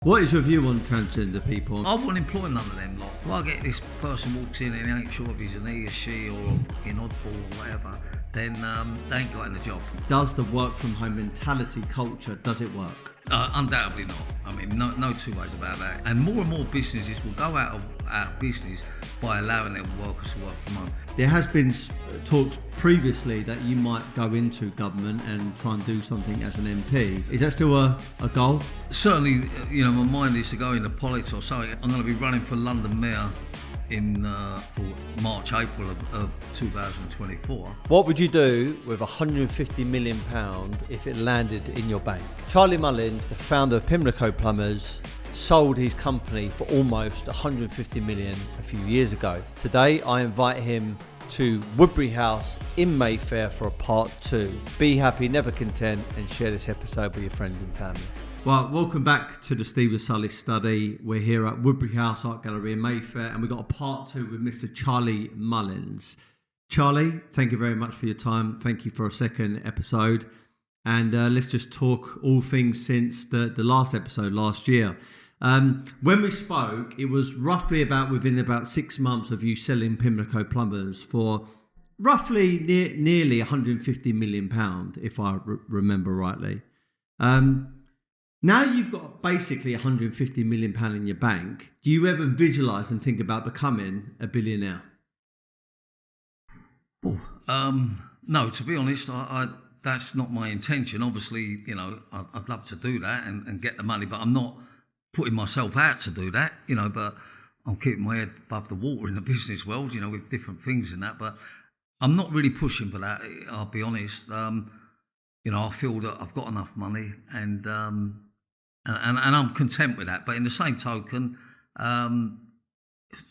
What is your view on transgender people? I wouldn't employ none of them lot. If I get this person walks in and he ain't sure if he's an he or she or an oddball or whatever, then they ain't got in the job. Does the work from home mentality culture, does it work? Undoubtedly not. I mean, no two ways about that. And more businesses will go out of business by allowing their workers to work from home. There has been talks previously that you might go into government and try and do something as an MP. Is that still a goal? Certainly, my mind is to go into politics or something. I'm going to be running for London Mayor for March, April of 2024. What would you do with £150 million if it landed in your bank? Charlie Mullins, the founder of Pimlico Plumbers, sold his company for almost £150 million a few years ago. Today, I invite him to Woodbury House in Mayfair for a part 2. Be happy, never content, and share this episode with your friends and family. Well, welcome back to the Steve Sully study. We're here at Woodbury House Art Gallery in Mayfair, and we've got a part 2 with Mr. Charlie Mullins. Charlie, thank you very much for your time. Thank you for a second episode. And let's just talk all things since the last episode last year. When we spoke, it was roughly within about 6 months of you selling Pimlico Plumbers for roughly nearly £150 million, if I remember rightly. Now you've got basically £150 million in your bank. Do you ever visualise and think about becoming a billionaire? No, to be honest, I that's not my intention. Obviously, I'd love to do that and get the money, but I'm not putting myself out to do that, but I'm keeping my head above the water in the business world, with different things and that, but I'm not really pushing for that, I'll be honest. I feel that I've got enough money and I'm content with that. But in the same token,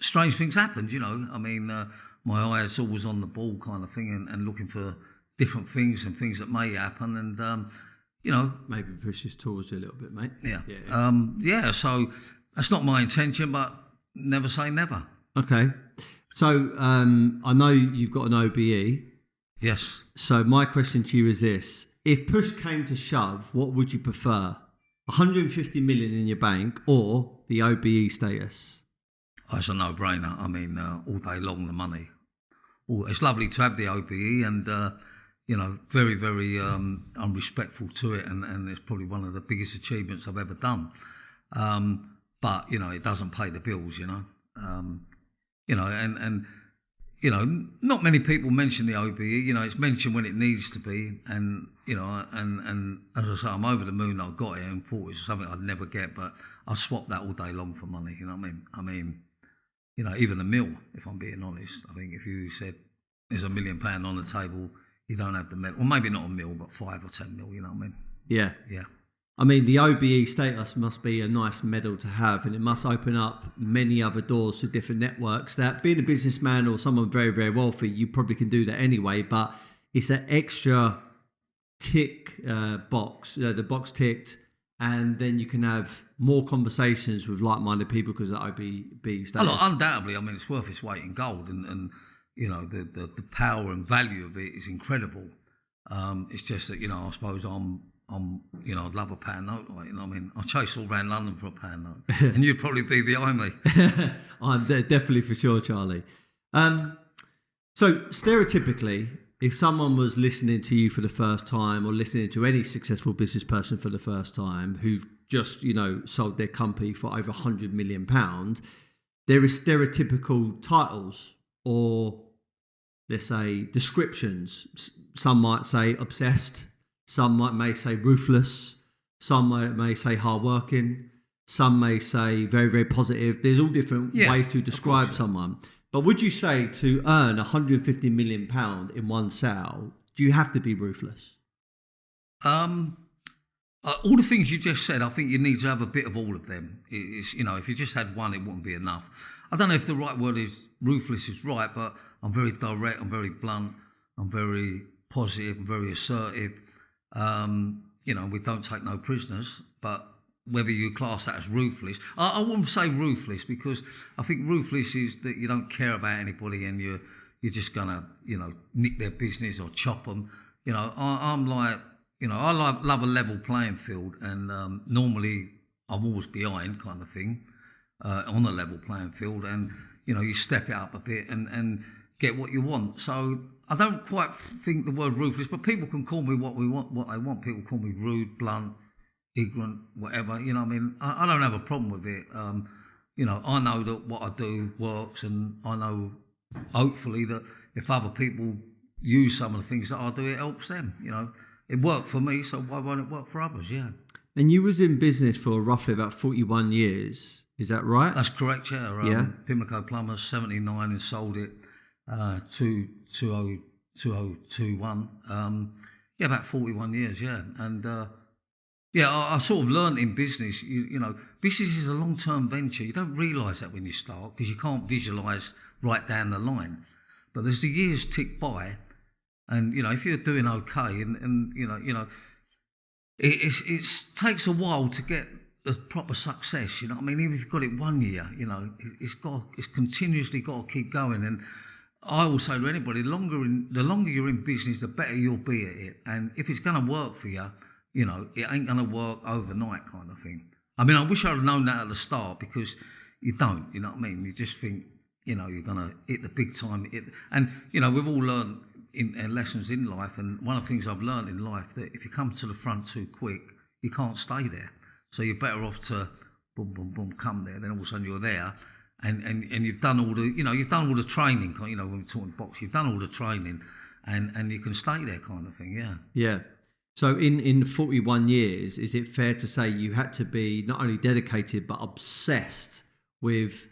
strange things happen, I mean, my eye is always on the ball kind of thing and looking for different things and things that may happen and, Maybe push this towards you a little bit, mate. Yeah. So that's not my intention, but never say never. Okay. So I know you've got an OBE. Yes. So my question to you is this. If push came to shove, what would you prefer? 150 million in your bank or the OBE status? It's a no-brainer. I mean, all day long, the money. It's lovely to have the OBE and, very, very I'm respectful to it and it's probably one of the biggest achievements I've ever done. But, it doesn't pay the bills, not many people mention the OBE. It's mentioned when it needs to be, and and as I say, I'm over the moon. I got it and thought it was something I'd never get, but I swap that all day long for money. You know what I mean? Even a mill. If I'm being honest, I think if you said there's £1 million on the table, you don't have the medal. Well, maybe not a mil, but 5 or 10 mil. You know what I mean? Yeah. Yeah. I mean, the OBE status must be a nice medal to have, and it must open up many other doors to different networks that being a businessman or someone very, very wealthy, you probably can do that anyway, but it's an extra tick box, the box ticked, and then you can have more conversations with like-minded people because of the OBE status. Look, undoubtedly, I mean, it's worth its weight in gold, and the power and value of it is incredible. It's just that, I suppose I'd love a pound note, right? I mean, I chase all around London for a pound note, and you'd probably be behind me. I'm there, definitely for sure, Charlie. So stereotypically, if someone was listening to you for the first time or listening to any successful business person for the first time who've just, sold their company for over £100 million, there is stereotypical titles or, let's say, descriptions. Some might say obsessed. Some may say ruthless, some may say hardworking, some may say very, very positive. There's all different ways to describe someone. But would you say to earn £150 million in one sale, do you have to be ruthless? All the things you just said, I think you need to have a bit of all of them. It's, if you just had one, it wouldn't be enough. I don't know if the right word is ruthless is right, but I'm very direct, I'm very blunt, I'm very positive, I'm very assertive. We don't take no prisoners, but whether you class that as ruthless, I wouldn't say ruthless because I think ruthless is that you don't care about anybody and you're just gonna, nick their business or chop them. I'm like, I love a level playing field and normally I'm always behind kind of thing, on a level playing field, and you step it up a bit and get what you want. So I don't quite think the word ruthless, but people can call me what they want. People call me rude, blunt, ignorant, whatever. I don't have a problem with it. I know that what I do works, and I know, hopefully, that if other people use some of the things that I do, it helps them. It worked for me, so why won't it work for others? Yeah. And you was in business for roughly about 41 years. Is that right? That's correct, yeah. Pimlico Plumbers, 79, and sold it to 2021. About 41 years, yeah. And I sort of learned in business, business is a long-term venture. You don't realise that when you start, because you can't visualise right down the line. But as the years tick by, and if you're doing okay, and it takes a while to get the proper success. Even if you've got it 1 year, it's continuously got to keep going. And I will say to anybody, the longer you're in business, the better you'll be at it. And if it's going to work for you, it ain't going to work overnight, kind of thing. I wish I'd known that at the start, because you don't. You know what I mean? You just think, you're going to hit the big time. And we've all learned in lessons in life, and one of the things I've learned in life, that if you come to the front too quick, you can't stay there. So you're better off to boom, boom, boom, come there. Then all of a sudden you're there, and you've done all the, you've done all the training. When we're talking box, you've done all the training, and you can stay there, kind of thing. Yeah. Yeah. So in 41 years, is it fair to say you had to be not only dedicated but obsessed with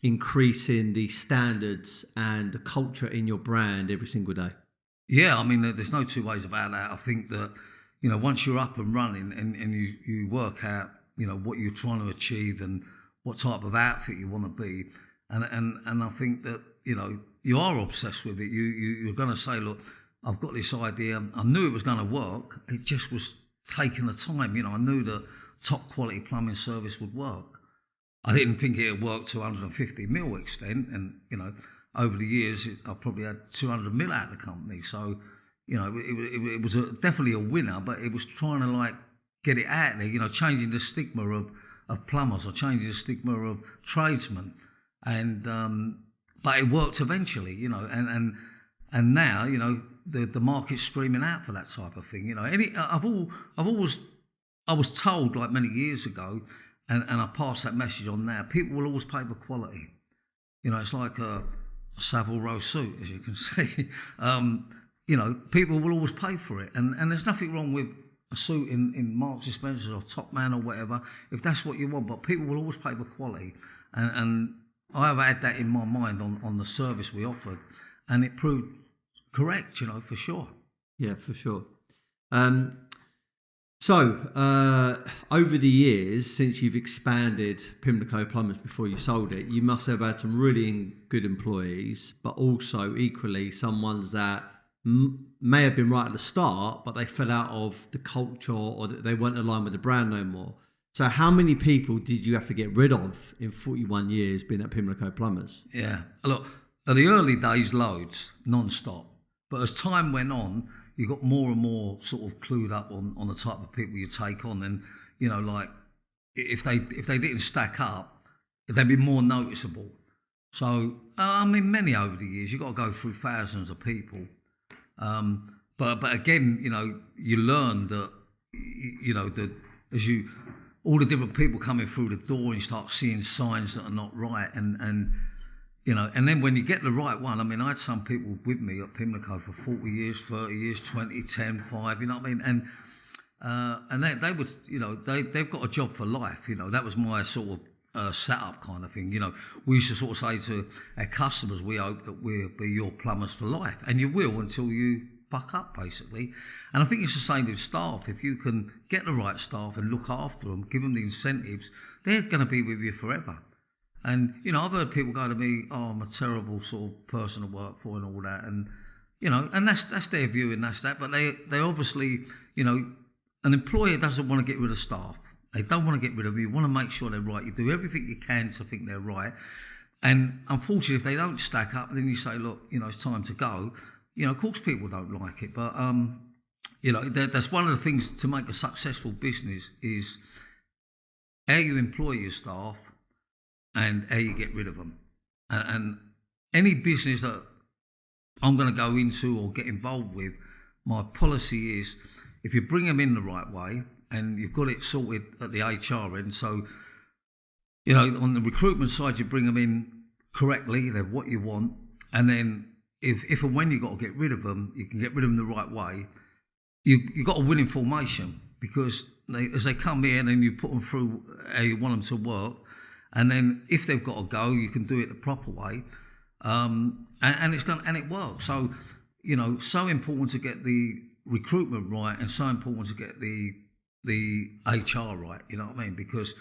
increasing the standards and the culture in your brand every single day? Yeah, there's no two ways about that. I think that, once you're up and running, and you work out, what you're trying to achieve and what type of outfit you want to be, and I think that, you are obsessed with it. You're going to say, look, I've got this idea. I knew it was going to work. It just was taking the time. I knew that top quality plumbing service would work. I didn't think it would work to 150 mil extent, and over the years I probably had 200 mil out of the company. So it was definitely a winner, but it was trying to get it out there. Changing the stigma of plumbers, or changing the stigma of tradesmen, and but it worked eventually. And now the market's screaming out for that type of thing. I was told many years ago. And I pass that message on now. People will always pay for quality. It's like a Savile Row suit, as you can see. People will always pay for it. And there's nothing wrong with a suit in Marks and Spencer's or Top Man or whatever, if that's what you want. But people will always pay for quality. And I have had that in my mind on the service we offered. And it proved correct, for sure. Yeah, for sure. So, over the years, since you've expanded Pimlico Plumbers before you sold it, you must have had some really good employees, but also equally some ones that may have been right at the start, but they fell out of the culture, or that they weren't aligned with the brand no more. So how many people did you have to get rid of in 41 years being at Pimlico Plumbers? Yeah, look, at the early days, loads, non-stop. But as time went on, you got more and more sort of clued up on the type of people you take on, and if they didn't stack up, they'd be more noticeable. So many over the years, you've got to go through thousands of people, but again, you learn that that as all the different people coming through the door, and you start seeing signs that are not right, and then when you get the right one, I had some people with me at Pimlico for 40 years, 30 years, 20, 10, 5, and they was, they've got a job for life, that was my sort of setup kind of thing. We used to sort of say to our customers, we hope that we'll be your plumbers for life, and you will until you buck up, basically. And I think it's the same with staff. If you can get the right staff and look after them, give them the incentives, they're going to be with you forever. And, I've heard people go to me, oh, I'm a terrible sort of person to work for and all that. And, and that's their view, and that's that. But they obviously, an employer doesn't want to get rid of staff. They don't want to get rid of you. You want to make sure they're right. You do everything you can to think they're right. And unfortunately, if they don't stack up, then you say, look, it's time to go. Of course people don't like it. But, that's one of the things to make a successful business is how you employ your staff and how you get rid of them. And any business that I'm going to go into or get involved with, my policy is if you bring them in the right way and you've got it sorted at the HR end, so, on the recruitment side, you bring them in correctly, they're what you want, and then if and when you've got to get rid of them, you can get rid of them the right way. You've got a winning formation because as they come in and you put them through how you want them to work, and then if they've got to go, you can do it the proper way, and it works. So, so important to get the recruitment right, and so important to get the HR right. You know what I mean? Because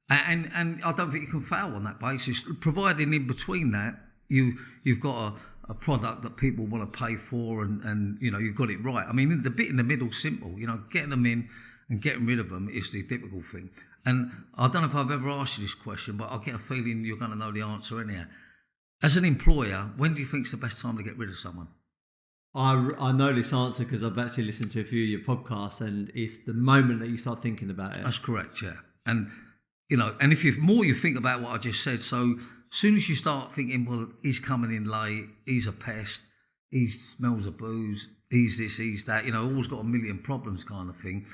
and I don't think you can fail on that basis, providing in between that you've got a product that people want to pay for, and you've got it right. I mean, the bit in the middle, simple. Getting them in and getting rid of them is the difficult thing. And I don't know if I've ever asked you this question, but I get a feeling you're going to know the answer anyhow. As an employer, when do you think is the best time to get rid of someone? I know this answer because I've actually listened to a few of your podcasts, and it's the moment that you start thinking about it. That's correct, yeah. And and if you think about what I just said, so as soon as you start thinking, well, he's coming in late, he's a pest, he smells of booze, he's this, he's that, always got a million problems kind of thing.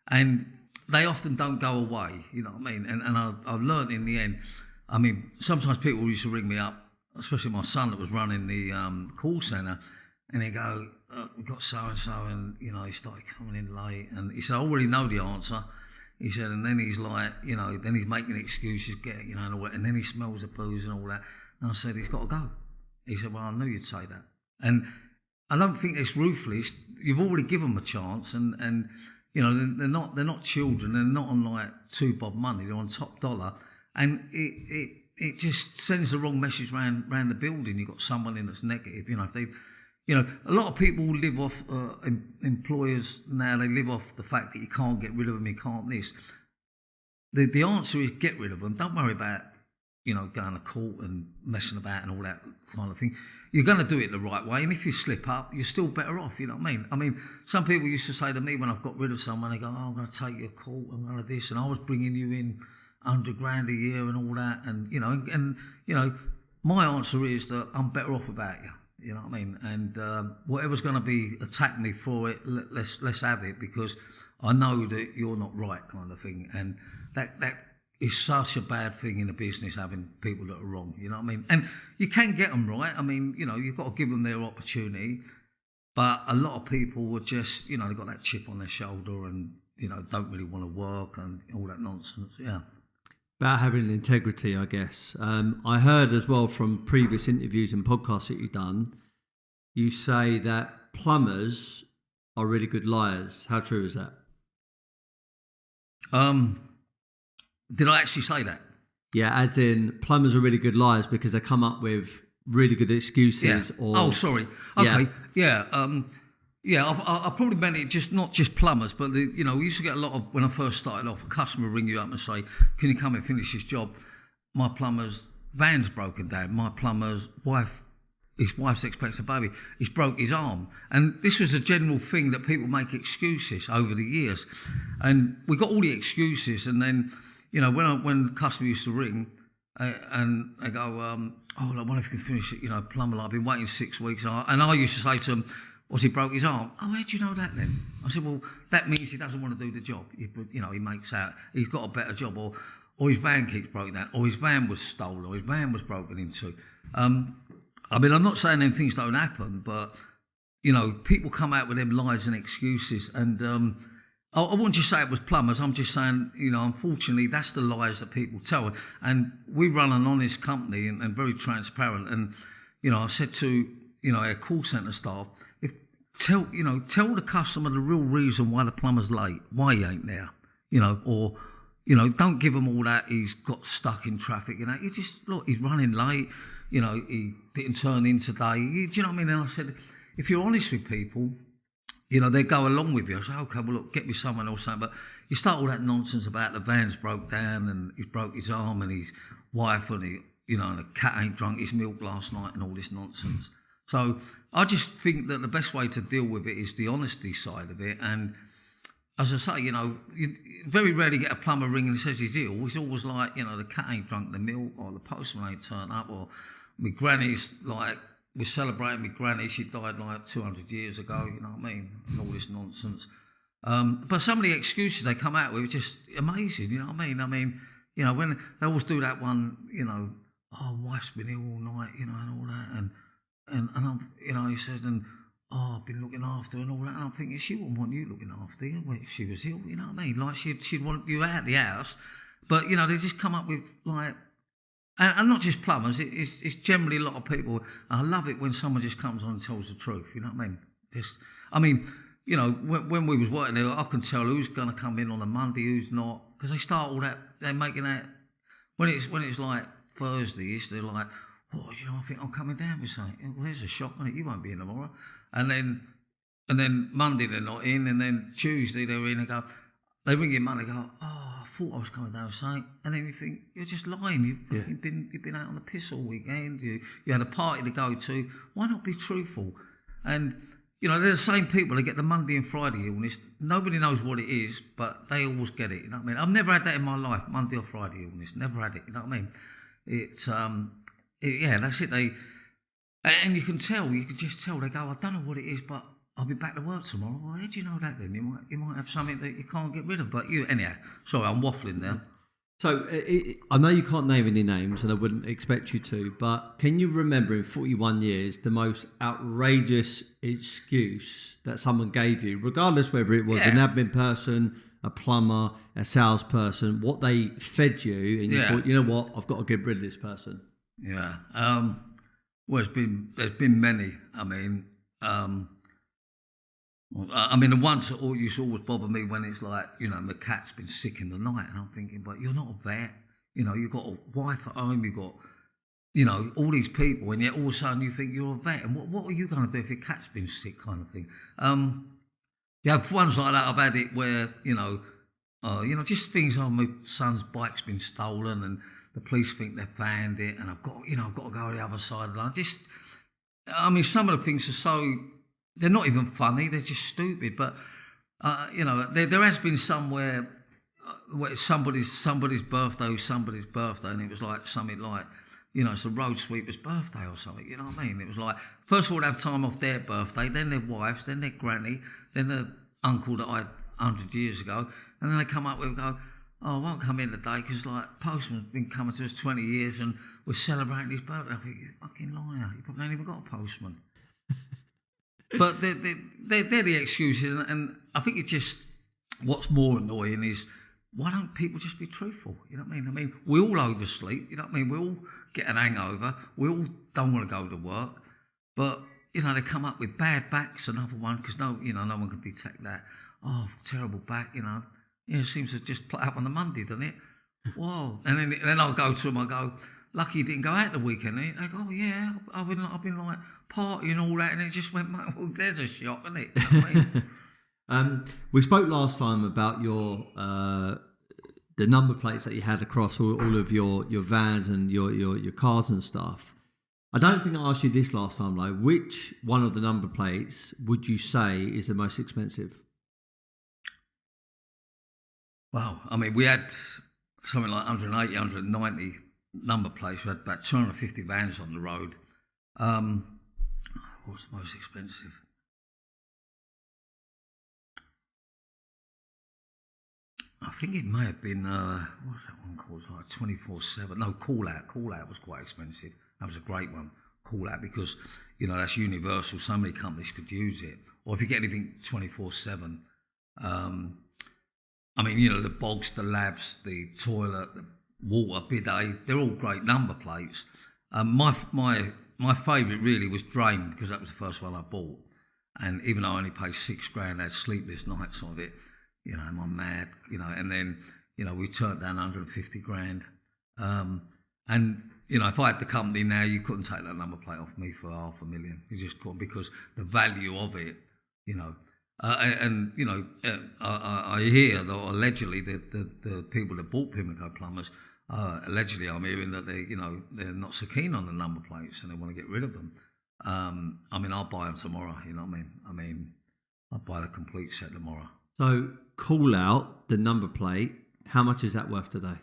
And they often don't go away, you know what I mean? And I've learned in the end, I mean, sometimes people used to ring me up, especially my son that was running the call centre, and they go, we've got so-and-so, and, he started coming in late. And he said, I already know the answer. He said, and then he's like, then he's making excuses, and all that, and then he smells the booze and all that. And I said, he's got to go. He said, well, I knew you'd say that. And I don't think it's ruthless. You've already given them a chance, and they're not children. They're not on like 2 bob money. They're on top dollar, and it just sends the wrong message round the building. You've got someone in that's negative. If they. A lot of people live off employers now. They live off the fact that you can't get rid of them. You can't this. The answer is get rid of them. Don't worry about going to court and messing about and all that kind of thing. You're going to do it the right way, and if you slip up, you're still better off. You know what I mean? I mean, some people used to say to me when I've got rid of someone, they go, "Oh, I'm going to take you to court. I'm going to this," and I was bringing you in $100,000 a year and all that, and my answer is that I'm better off without you. You know what I mean? And whatever's going to be attacking me for it, let's have it, because I know that you're not right, kind of thing. And that is such a bad thing in a business, having people that are wrong. You know what I mean? And you can get them right. I mean, you've got to give them their opportunity. But a lot of people were just, they've got that chip on their shoulder and, don't really want to work and all that nonsense. Yeah. About having integrity, I guess. I heard as well from previous interviews and podcasts that you've done, you say that plumbers are really good liars. How true is that? Did I actually say that? Yeah, as in plumbers are really good liars because they come up with really good excuses. Yeah. Or sorry. Okay. Yeah. I probably meant it not just plumbers, but we used to get a lot of, when I first started off, a customer ring you up and say, "Can you come and finish this job? My plumber's van's broken down. My plumber's his wife's expecting a baby. He's broke his arm." And this was a general thing that people make excuses over the years, and we got all the excuses. And then, when the customer used to ring, and they go, I wonder if you can finish it, plumber. I've been waiting 6 weeks, and I used to say to them, "Was he broke his arm?" "Oh, how do you know that then?" I said, "Well, that means he doesn't want to do the job. He makes out he's got a better job, or his van keeps broken down, or his van was stolen, or his van was broken into." I mean, I'm not saying them things don't happen, but people come out with them lies and excuses, and I wouldn't just say it was plumbers. I'm just saying, unfortunately, that's the lies that people tell. And we run an honest company and very transparent. And I said to our call centre staff, tell the customer the real reason why the plumber's late, why he ain't there, or don't give him all that he's got stuck in traffic. You just look, he's running late. He didn't turn in today. Do you know what I mean? And I said, if you're honest with people, they go along with you. I say, okay, well, look, get me someone else. But you start all that nonsense about the van's broke down and he's broke his arm and his wife and and the cat ain't drunk his milk last night and all this nonsense. So I just think that the best way to deal with it is the honesty side of it. And as I say, you very rarely get a plumber ringing and says he's ill. It's always like, the cat ain't drunk the milk, or the postman ain't turned up, or my granny's like, we're celebrating my granny, she died like 200 years ago, you know what I mean? And all this nonsense. But some of the excuses they come out with are just amazing, you know what I mean? I mean, when they always do that one, oh, wife's been ill all night, and all that, and I'm, he says, and oh, I've been looking after her and all that, and I'm thinking she wouldn't want you looking after her if she was ill, you know what I mean? Like she'd want you out the house, but they just come up with like, and not just plumbers, it's generally a lot of people. And I love it when someone just comes on and tells the truth, you know what I mean? When we was working there, I can tell who's going to come in on a Monday, who's not, because they start all that, they're making that, when it's like Thursdays, they're like, oh, I think I'm coming down with something. Well, there's a shock, isn't it? You won't be in tomorrow. And then Monday they're not in, and then Tuesday they're in and go, they ring you Monday and go, oh, I thought I was coming down with something. And then you think, you're just lying. You've been out on the piss all weekend. You had a party to go to. Why not be truthful? And, they're the same people that get the Monday and Friday illness. Nobody knows what it is, but they always get it, you know what I mean? I've never had that in my life, Monday or Friday illness. Never had it, you know what I mean? It's, that's it. And you can just tell, they go, I don't know what it is, but I'll be back to work tomorrow. Well, how do you know that then? You might have something that you can't get rid of. But anyhow, sorry, I'm waffling now. So I know you can't name any names, and I wouldn't expect you to, but can you remember in 41 years the most outrageous excuse that someone gave you, regardless whether it was an admin person, a plumber, a salesperson, what they fed you, and you thought, you know what, I've got to get rid of this person? Yeah. Well, there's been many. The ones that used to always bother me when it's like, my cat's been sick in the night, and I'm thinking, but you're not a vet. You've got a wife at home, you've got, all these people, and yet all of a sudden you think you're a vet, and what are you going to do if your cat's been sick, kind of thing. Ones like that, I've had it where, just things like my son's bike's been stolen, and the police think they've found it, and I've got to go to the other side of the line. Some of the things are so, they're not even funny, they're just stupid. But, there has been somewhere where somebody's birthday, and it was like something like, it's a road sweeper's birthday or something, you know what I mean? It was like, first of all, they'd have time off their birthday, then their wife's, then their granny, then the uncle that I had 100 years ago, and then they come up with and go, oh, I won't come in today because, postman's been coming to us 20 years and we're celebrating his birthday. I think, you fucking liar, you probably ain't even got a postman. But they're the excuses, and I think it's just, what's more annoying is, why don't people just be truthful? You know what I mean? We all oversleep, you know what I mean? We all get an hangover, we all don't want to go to work, but, they come up with bad back's another one, because no one can detect that. Oh, terrible back, it seems to just play up on the Monday, doesn't it? Whoa. And then I'll go to them, I go, lucky you didn't go out the weekend. And they go, oh yeah, I've been like partying and all that, and it just went, well, there's a shock, isn't it? You know what I mean? We spoke last time about your the number plates that you had across all of your vans and your cars and stuff. I don't think I asked you this last time, though. Which one of the number plates would you say is the most expensive? Well, we had something like 180, 190 number plates. We had about 250 vans on the road. What was the most expensive? I think it may have been, what's that one called? It's like 24/7. No, Call Out. Call Out was quite expensive. That was a great one, Call Out, because, that's universal. So many companies could use it. Or if you get anything 24/7, the bogs, the labs, the toilet, the water, bidet, they're all great number plates. My favourite really was Drain, because that was the first one I bought. And even though I only paid $6,000, I had sleepless nights of it. Am I mad? And then, we turned down 150 grand. If I had the company now, you couldn't take that number plate off me for $500,000. You just couldn't, because the value of it, I hear that allegedly the people that bought Pimlico Plumbers, allegedly I'm hearing that they're not so keen on the number plates and they want to get rid of them. I'll buy them tomorrow, you know what I mean? I'll buy the complete set tomorrow. So call out the number plate. How much is that worth today?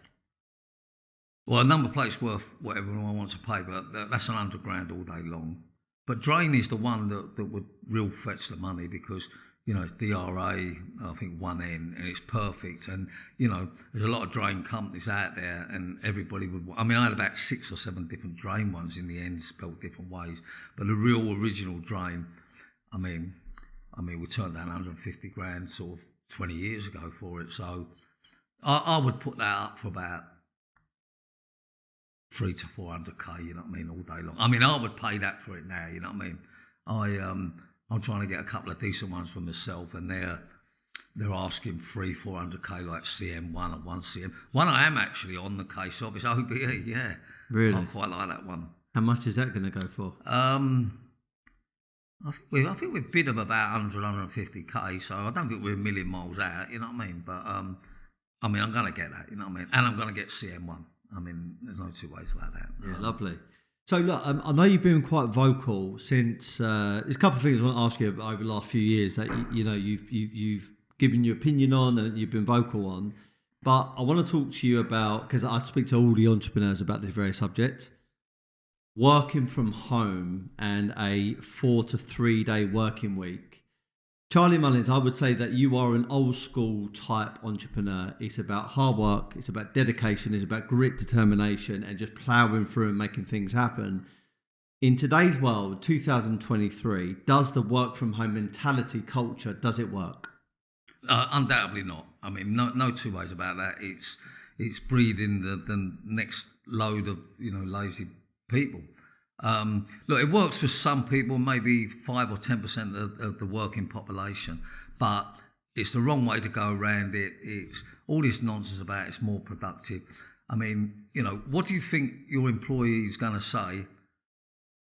Well, a number plate's worth whatever anyone wants to pay, but that's an £100,000 all day long. But drain is the one that would real fetch the money because, it's DRA, I think 1N, and it's perfect. And, there's a lot of drain companies out there and everybody would... I mean, I had about 6 or 7 different drain ones in the end, spelled different ways. But the real original drain, I mean, we turned down £150,000 sort of 20 years ago for it. So I would put that up for about 300 to 400k, you know what I mean, all day long. I mean, I would pay that for it now, you know what I mean. I'm trying to get a couple of decent ones for myself, and they're asking 300-400k like CM1 or 1CM. One I am actually on the case of is OBE, yeah. Really? I quite like that one. How much is that going to go for? I think we've bid them about 150k, so I don't think we're a million miles out, you know what I mean. But I'm going to get that, you know what I mean, and I'm going to get CM1. I mean, there's no two ways about that. Yeah, lovely. So look, I know you've been quite vocal since. There's a couple of things I want to ask you over the last few years that you've given your opinion on and you've been vocal on. But I want to talk to you about, because I speak to all the entrepreneurs about this very subject, working from home and a 4 to 3 day working week. Charlie Mullins, I would say that you are an old school type entrepreneur. It's about hard work, it's about dedication, it's about grit, determination, and just ploughing through and making things happen. In today's world, 2023, does the work from home mentality culture, does it work? Undoubtedly not. I mean, no two ways about that. It's breeding the next load of lazy people. Look, it works for some people, maybe 5 or 10% of the working population, but it's the wrong way to go around it. It's all this nonsense about it's more productive. I mean, what do you think your employee is going to say?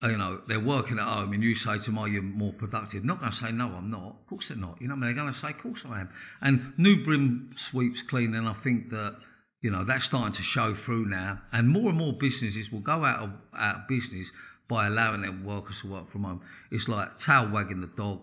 They're working at home and you say to them, "Oh, you're more productive." Not going to say, "No, I'm not." Of course they're not. You know what I mean? They're going to say, "Of course I am." And new brim sweeps clean, and I think that that's starting to show through now. And more businesses will go out of business by allowing their workers to work from home. It's like tail wagging the dog.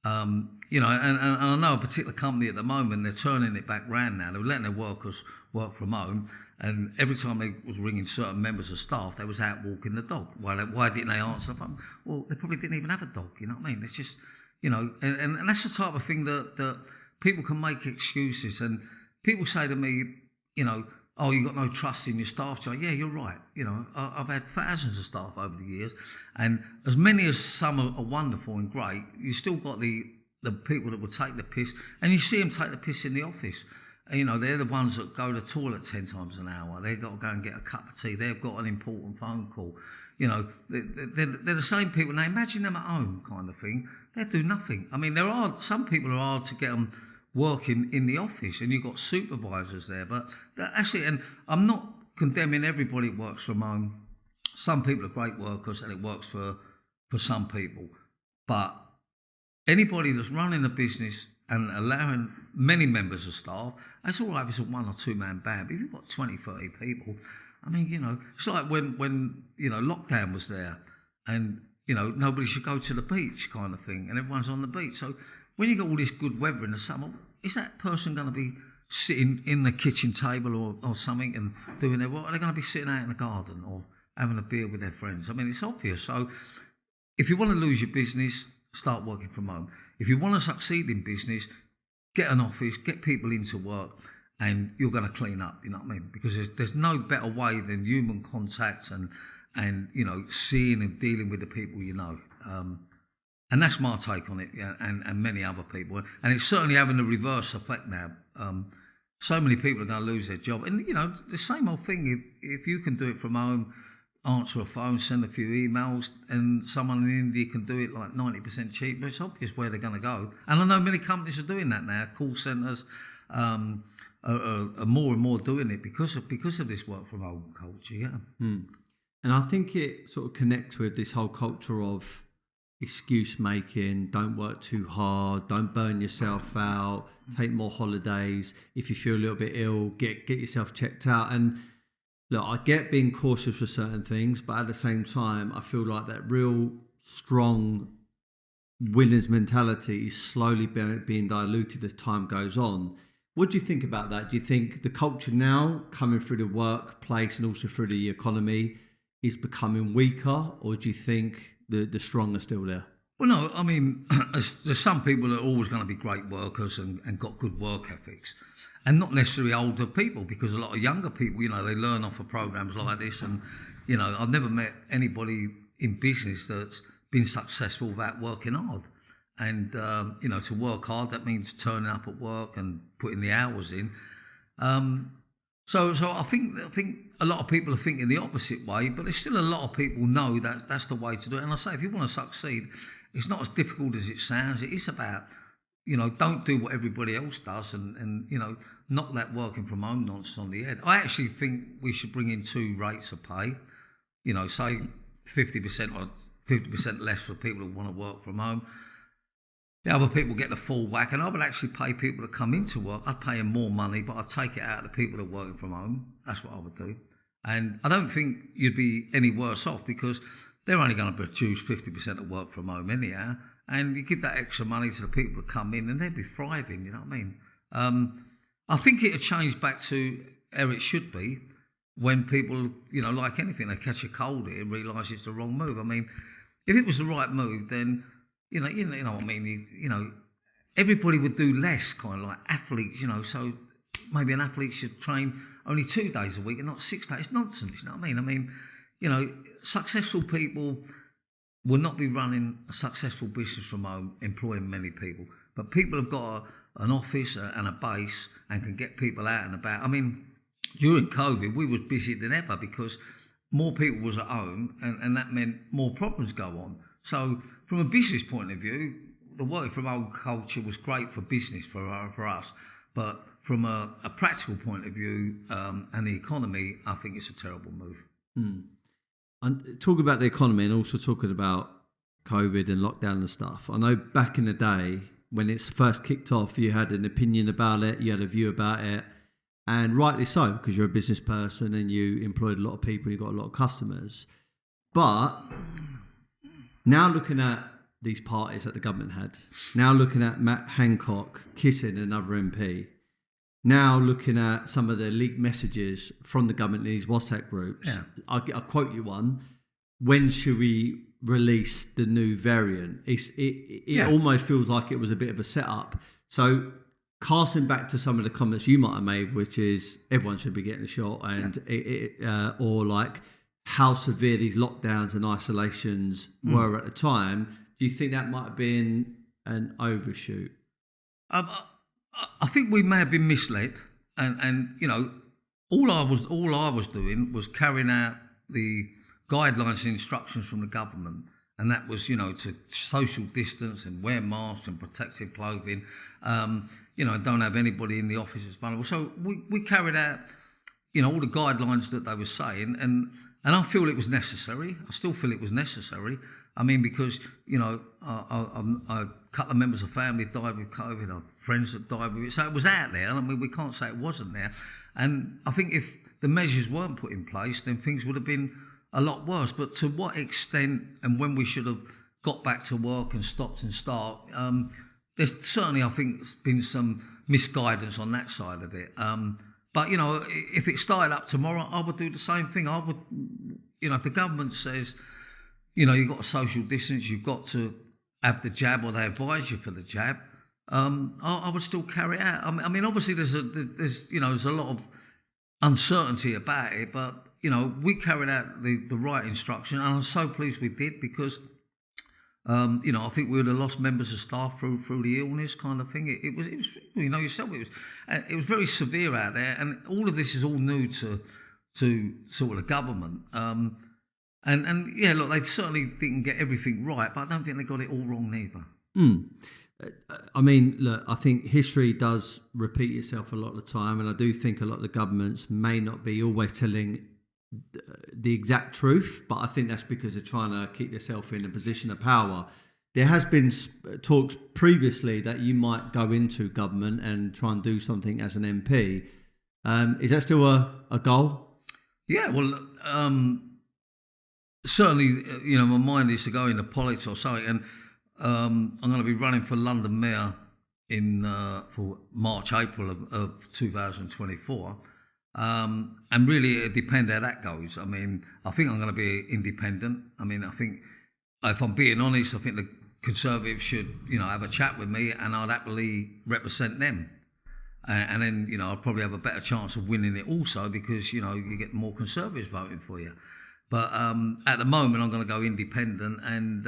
And I know a particular company at the moment, they're turning it back round now. They're letting their workers work from home. And every time they was ringing certain members of staff, they was out walking the dog. Why didn't they answer the phone? Well, they probably didn't even have a dog, you know what I mean? It's just, and that's the type of thing that people can make excuses. And people say to me, "Oh, you got no trust in your staff." So, yeah, you're right. I've had thousands of staff over the years, and as many as some are wonderful and great, you still got the people that will take the piss, and you see them take the piss in the office. They're the ones that go to the toilet 10 times an hour. They've got to go and get a cup of tea. They've got an important phone call. They're the same people. Now, imagine them at home kind of thing. They do nothing. I mean, some people are hard to get them working in the office, and you've got supervisors there. But actually, and I'm not condemning everybody that works from home. Some people are great workers, and it works for some people. But anybody that's running a business and allowing many members of staff, that's all right if it's a 1 or 2 man band. But if you've got 20, 30 people, I mean, it's like when lockdown was there, and nobody should go to the beach kind of thing, and everyone's on the beach. So when you got all this good weather in the summer, is that person going to be sitting in the kitchen table or something and doing their work? Are they going to be sitting out in the garden or having a beer with their friends? I mean, it's obvious. So if you want to lose your business, start working from home. If you want to succeed in business, get an office, get people into work, and you're going to clean up, you know what I mean? Because there's no better way than human contact and seeing and dealing with the people and that's my take on it, yeah, and many other people. And it's certainly having a reverse effect now. So many people are going to lose their job. And, the same old thing, if you can do it from home, answer a phone, send a few emails, and someone in India can do it like 90% cheaper, it's obvious where they're going to go. And I know many companies are doing that now. Call centres are more and more doing it because of this work from home culture, yeah. And I think it sort of connects with this whole culture of excuse making, don't work too hard, don't burn yourself out, take more holidays. If you feel a little bit ill, get yourself checked out. And look, I get being cautious for certain things, but at the same time, I feel like that real strong winners mentality is slowly being diluted as time goes on. What do you think about that? Do you think the culture now coming through the workplace and also through the economy is becoming weaker, or do you think the strong are still there? Well, no, I mean, there's some people that are always going to be great workers and got good work ethics, and not necessarily older people, because a lot of younger people, they learn off of programs like this. And, I've never met anybody in business that's been successful without working hard. And, to work hard, that means turning up at work and putting the hours in. So I think a lot of people are thinking the opposite way, but there's still a lot of people know that that's the way to do it. And I say, if you want to succeed, it's not as difficult as it sounds. It is about, don't do what everybody else does and knock that working from home nonsense on the head. I actually think we should bring in 2 rates of pay, say 50% or 50% less for people who want to work from home. The other people get the full whack, and I would actually pay people to come into work. I'd pay them more money, but I'd take it out of the people that are working from home. That's what I would do. And I don't think you'd be any worse off, because they're only going to produce 50% of work from home anyhow. And you give that extra money to the people that come in, and they'd be thriving, you know what I mean? I think it'll change back to how it should be when people, like anything, they catch a cold here and realise it's the wrong move. I mean, if it was the right move, then, you know what I mean? Everybody would do less, kind of like athletes, so maybe an athlete should train only 2 days a week and not 6 days. It's nonsense, you know what I mean? Successful people will not be running a successful business from home, employing many people. But people have got an office and a base and can get people out and about. I mean, during COVID, we were busier than ever because more people was at home, and that meant more problems go on. So from a business point of view, the work from home culture was great for business, for us. But from a practical point of view and the economy, I think it's a terrible move. Mm. And talking about the economy and also talking about COVID and lockdown and stuff, I know back in the day when it's first kicked off, you had an opinion about it, you had a view about it, and rightly so, because you're a business person and you employed a lot of people, you got a lot of customers. But now looking at these parties that the government had, now looking at Matt Hancock kissing another MP, now looking at some of the leaked messages from the government in these WhatsApp groups, I'll quote you one: when should we release the new variant? It almost feels like it was a bit of a setup. So casting back to some of the comments you might have made, which is everyone should be getting a shot, and or like how severe these lockdowns and isolations were at the time, do you think that might have been an overshoot? I think we may have been misled, and all I was doing was carrying out the guidelines and instructions from the government, and that was to social distance and wear masks and protective clothing, don't have anybody in the office that's vulnerable. So we carried out all the guidelines that they were saying, and I feel it was necessary. I still feel it was necessary. I mean, because, a couple of members of family died with COVID, I have friends that died with it. So it was out there. I mean, we can't say it wasn't there. And I think if the measures weren't put in place, then things would have been a lot worse. But to what extent and when we should have got back to work and stopped and start, there's certainly, I think, been some misguidance on that side of it. But, if it started up tomorrow, I would do the same thing. I would, if the government says, you've got to social distance, you've got to have the jab, or they advise you for the jab, I would still carry it out. I mean, obviously there's a lot of uncertainty about it, but we carried out the right instruction, and I'm so pleased we did, because I think we would have lost members of staff through the illness kind of thing. It was yourself. It was very severe out there, and all of this is all new to sort of the government. And yeah, look, they certainly didn't get everything right, but I don't think they got it all wrong neither. I mean, look, I think history does repeat itself a lot of the time, and I do think a lot of the governments may not be always telling the exact truth, but I think that's because they're trying to keep themselves in a position of power. There has been talks previously that you might go into government and try and do something as an MP. Is that still a goal? Yeah, well, certainly, my mind is to go into politics or something. And I'm going to be running for London Mayor in for March, April of 2024. And really, it depends how that goes. I mean, I think I'm going to be independent. I mean, I think, if I'm being honest, I think the Conservatives should, have a chat with me, and I'd happily represent them. And then, I'll probably have a better chance of winning it also because, you get more Conservatives voting for you. But at the moment, I'm going to go independent, and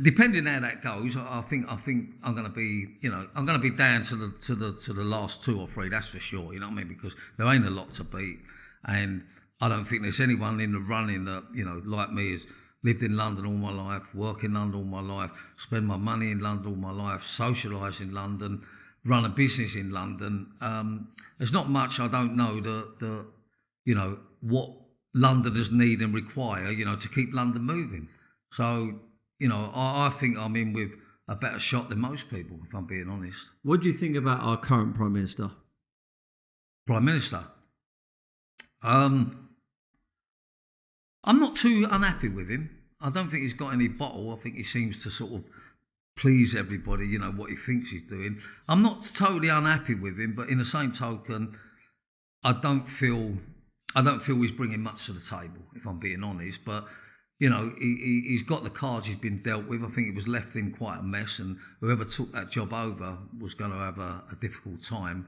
depending how that goes, I think I'm going to be, I'm going to be down to the last 2 or 3. That's for sure. You know what I mean? Because there ain't a lot to beat, and I don't think there's anyone in the running that, like me, has lived in London all my life, work in London all my life, spend my money in London all my life, socialise in London, run a business in London. There's not much I don't know that what Londoners need and require, to keep London moving. So, I think I'm in with a better shot than most people, if I'm being honest. What do you think about our current Prime Minister? Prime Minister? I'm not too unhappy with him. I don't think he's got any bottle. I think he seems to sort of please everybody, what he thinks he's doing. I'm not totally unhappy with him, but in the same token, I don't feel he's bringing much to the table, if I'm being honest. But, he's got the cards he's been dealt with. I think it was left in quite a mess, and whoever took that job over was going to have a difficult time.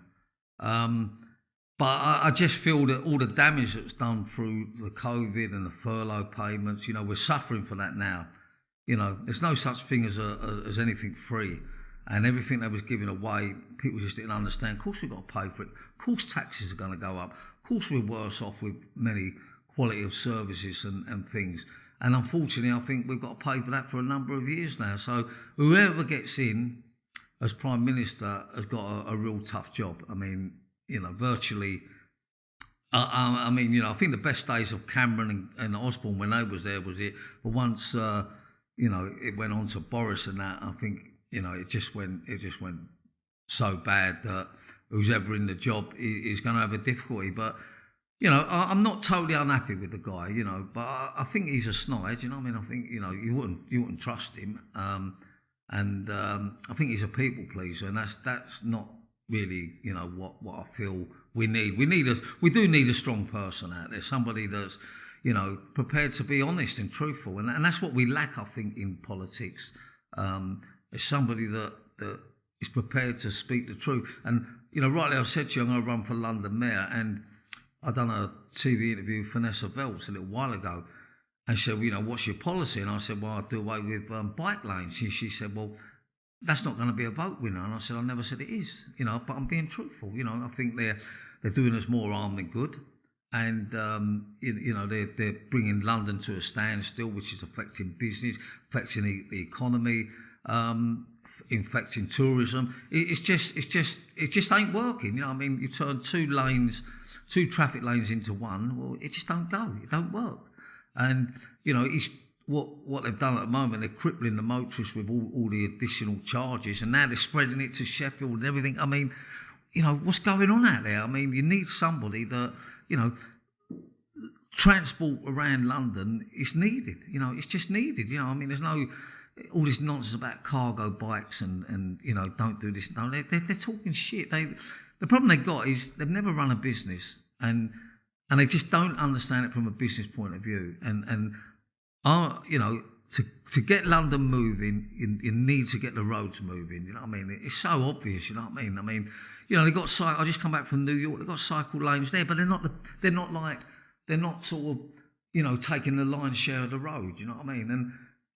But I just feel that all the damage that's done through the COVID and the furlough payments, we're suffering for that now. There's no such thing as anything free. And everything that was given away, people just didn't understand. Of course we've got to pay for it. Of course taxes are going to go up. Of course we're worse off with many quality of services and things. And unfortunately, I think we've got to pay for that for a number of years now. So whoever gets in as Prime Minister has got a real tough job. I mean, virtually, I think the best days of Cameron and Osborne when they was there was it. But once, it went on to Boris and that, I think, it just went so bad that who's ever in the job is going to have a difficulty. But, I'm not totally unhappy with the guy, but I think he's a snide, I think, you wouldn't trust him. And I think he's a people pleaser, and that's not really, what I feel we need. We do need a strong person out there, somebody that's, prepared to be honest and truthful, and that's what we lack, I think, in politics. It's somebody that is prepared to speak the truth. And rightly, I said to you, I'm going to run for London Mayor, and I done a TV interview with Vanessa Veltz a little while ago, and she said, what's your policy? And I said, well, I'll do away with bike lanes. She said, well, that's not going to be a vote winner. And I said, I never said it is, but I'm being truthful. I think they're doing us more harm than good. And, they're bringing London to a standstill, which is affecting business, affecting the economy, affecting tourism. It just ain't working. You turn two traffic lanes into one. Well, it just don't go. It don't work. And, it's what they've done at the moment, they're crippling the motorists with all the additional charges, and now they're spreading it to Sheffield and everything. I mean, what's going on out there? I mean, you need somebody that, transport around London is needed. It's just needed. There's no all this nonsense about cargo bikes and don't do this. No, they're talking shit. The problem they've got is they've never run a business, and they just don't understand it from a business point of view. To get London moving, you need to get the roads moving. It's so obvious. They've got I just come back from New York. They've got cycle lanes there, but they're not sort of taking the lion's share of the road. And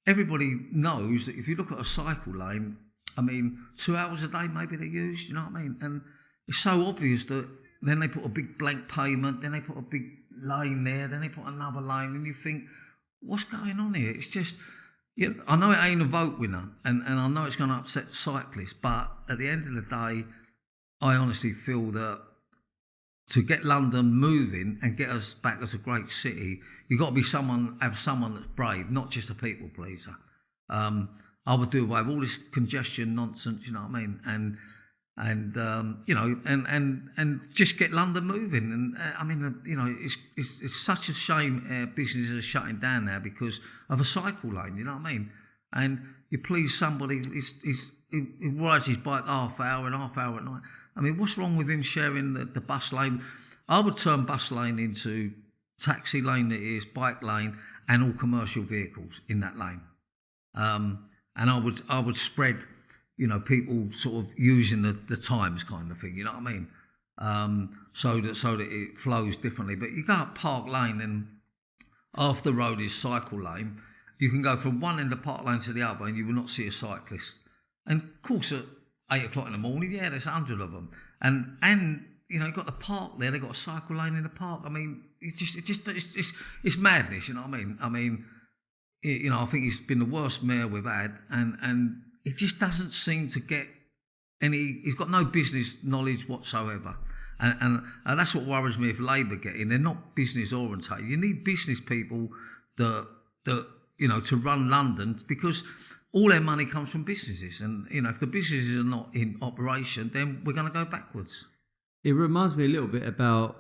everybody knows that if you look at a cycle lane, 2 hours a day maybe they use. And it's so obvious that then they put a big blank pavement, then they put a big lane there, then they put another lane, and you think, what's going on here? It's just, I know it ain't a vote winner, and I know it's going to upset cyclists, but at the end of the day, I honestly feel that to get London moving and get us back as a great city, you've got to be have someone that's brave, not just a people pleaser. I would do away with all this congestion nonsense, and just get London moving. And it's such a shame businesses are shutting down now because of a cycle lane. and you please somebody. He rides his bike half hour and half hour at night. I mean, what's wrong with him sharing the bus lane? I would turn bus lane into taxi lane, that is, bike lane, and all commercial vehicles in that lane. And I would spread, people sort of using the times kind of thing. You know what I mean? So that it flows differently. But you go up Park Lane, and half the road is cycle lane. You can go from one end of Park Lane to the other, and you will not see a cyclist. And of course, at 8 o'clock in the morning, there's 100 of them. And you've got the park there. They've got a cycle lane in the park. I mean, it's madness. You know what I mean? I mean, I think he's been the worst mayor we've had, and it just doesn't seem to get any. He's got no business knowledge whatsoever, and that's what worries me if Labour get in. They're not business orientated. You need business people that to run London, because all their money comes from businesses, and if the businesses are not in operation, then we're going to go backwards. It reminds me a little bit about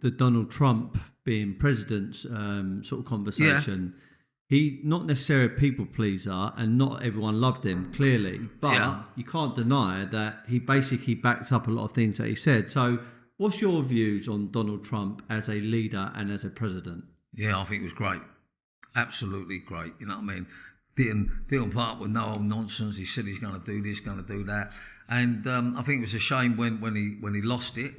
the Donald Trump being president sort of conversation. Yeah. He not necessarily a people pleaser, and not everyone loved him, clearly, but you can't deny that he basically backs up a lot of things that he said. So what's your views on Donald Trump as a leader and as a president? Yeah, I think it was great. Absolutely great. You know what I mean? Didn't part with no old nonsense. He said he's going to do this, going to do that. And I think it was a shame when he lost it.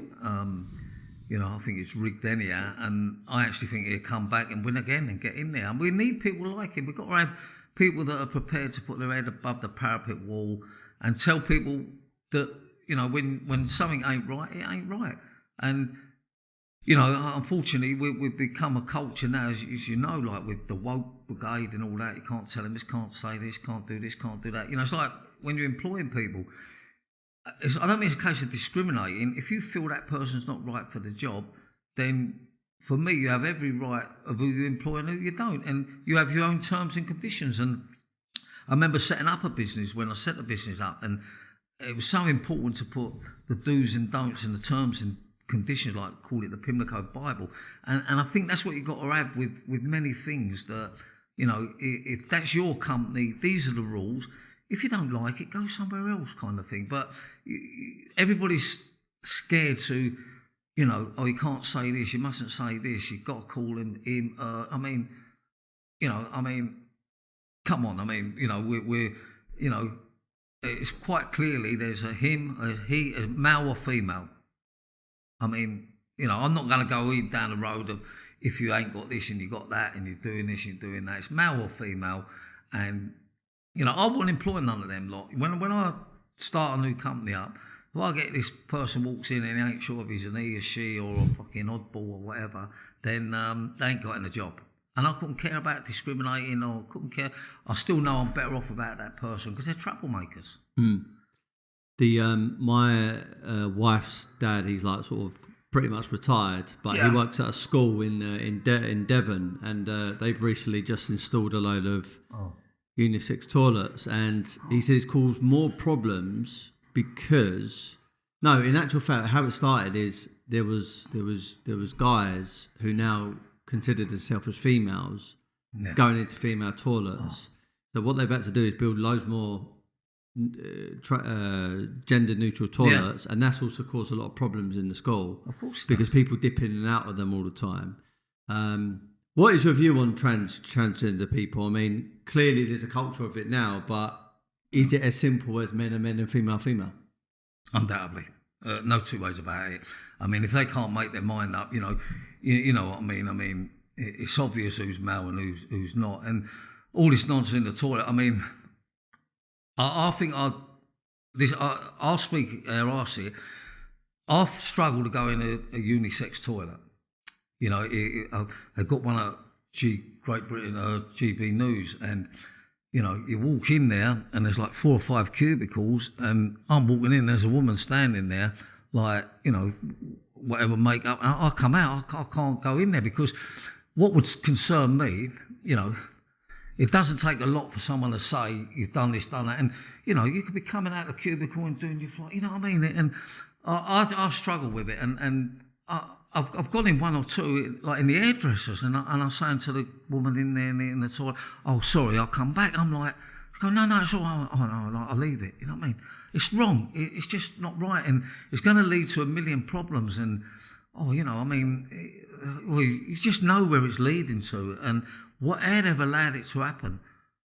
I think it's rigged anyhow, and I actually think he'll come back and win again and get in there. And we need people like him. We've got to have people that are prepared to put their head above the parapet wall and tell people that, when something ain't right, it ain't right. And, unfortunately, we've become a culture now, as you know, like with the woke brigade and all that. You can't tell them this, can't say this, can't do this, can't do that. It's like when you're employing people. I don't mean it's a case of discriminating. If you feel that person's not right for the job, then for me, you have every right of who you employ and who you don't. And you have your own terms and conditions. And I remember setting up a business when I set the business up, and it was so important to put the do's and don'ts and the terms and conditions, like call it the Pimlico Bible. And I think that's what you've got to have with many things, that, if that's your company, these are the rules. If you don't like it, go somewhere else, kind of thing. But everybody's scared to, you can't say this, you mustn't say this, you've got to call him. Come on. We're it's quite clearly there's a him, a he, a male or female. I'm not going to go in down the road of if you ain't got this and you got that and you're doing this and you're doing that. It's male or female, and I wouldn't employ none of them lot. When I start a new company up, if I get this person walks in and he ain't sure if he's an he or she or a fucking oddball or whatever, then they ain't got in a job. And I couldn't care about discriminating, or couldn't care. I still know I'm better off without that person, because they're troublemakers. My wife's dad, he's like sort of pretty much retired, but he works at a school in Devon, and they've recently just installed a load of unisex toilets, and he said it's caused more problems because, no, in actual fact, how it started is there was guys who now considered themselves as females going into female toilets. So what they've had to do is build loads more gender neutral toilets, and that's also caused a lot of problems in the school. Of course, because people dip in and out of them all the time. What is your view on transgender people? I mean, clearly there's a culture of it now, but is it as simple as men are men and female female? Undoubtedly. No two ways about it. I mean, if they can't make their mind up, you know what I mean. I mean, it's obvious who's male and who's not. And all this nonsense in the toilet, I mean, I think I'll speak ere I see it. I've struggled to go in a unisex toilet. I got one at Great Britain, GB News, and you walk in there and there's like 4 or 5 cubicles, and I'm walking in, there's a woman standing there, like, whatever makeup. And I come out, I can't go in there, because what would concern me, it doesn't take a lot for someone to say you've done this, done that, and you could be coming out of the cubicle and doing your flight. You know what I mean? And I struggle with it, and I've gone in one or two, like in the hairdressers, and I'm saying to the woman in there in the toilet, "Oh, sorry, I'll come back." I'm like, "No, it's all right. Oh no, like, I'll leave it." You know what I mean? It's wrong. It's just not right, and it's going to lead to a million problems. And you just know where it's leading to, and how they've allowed it to happen.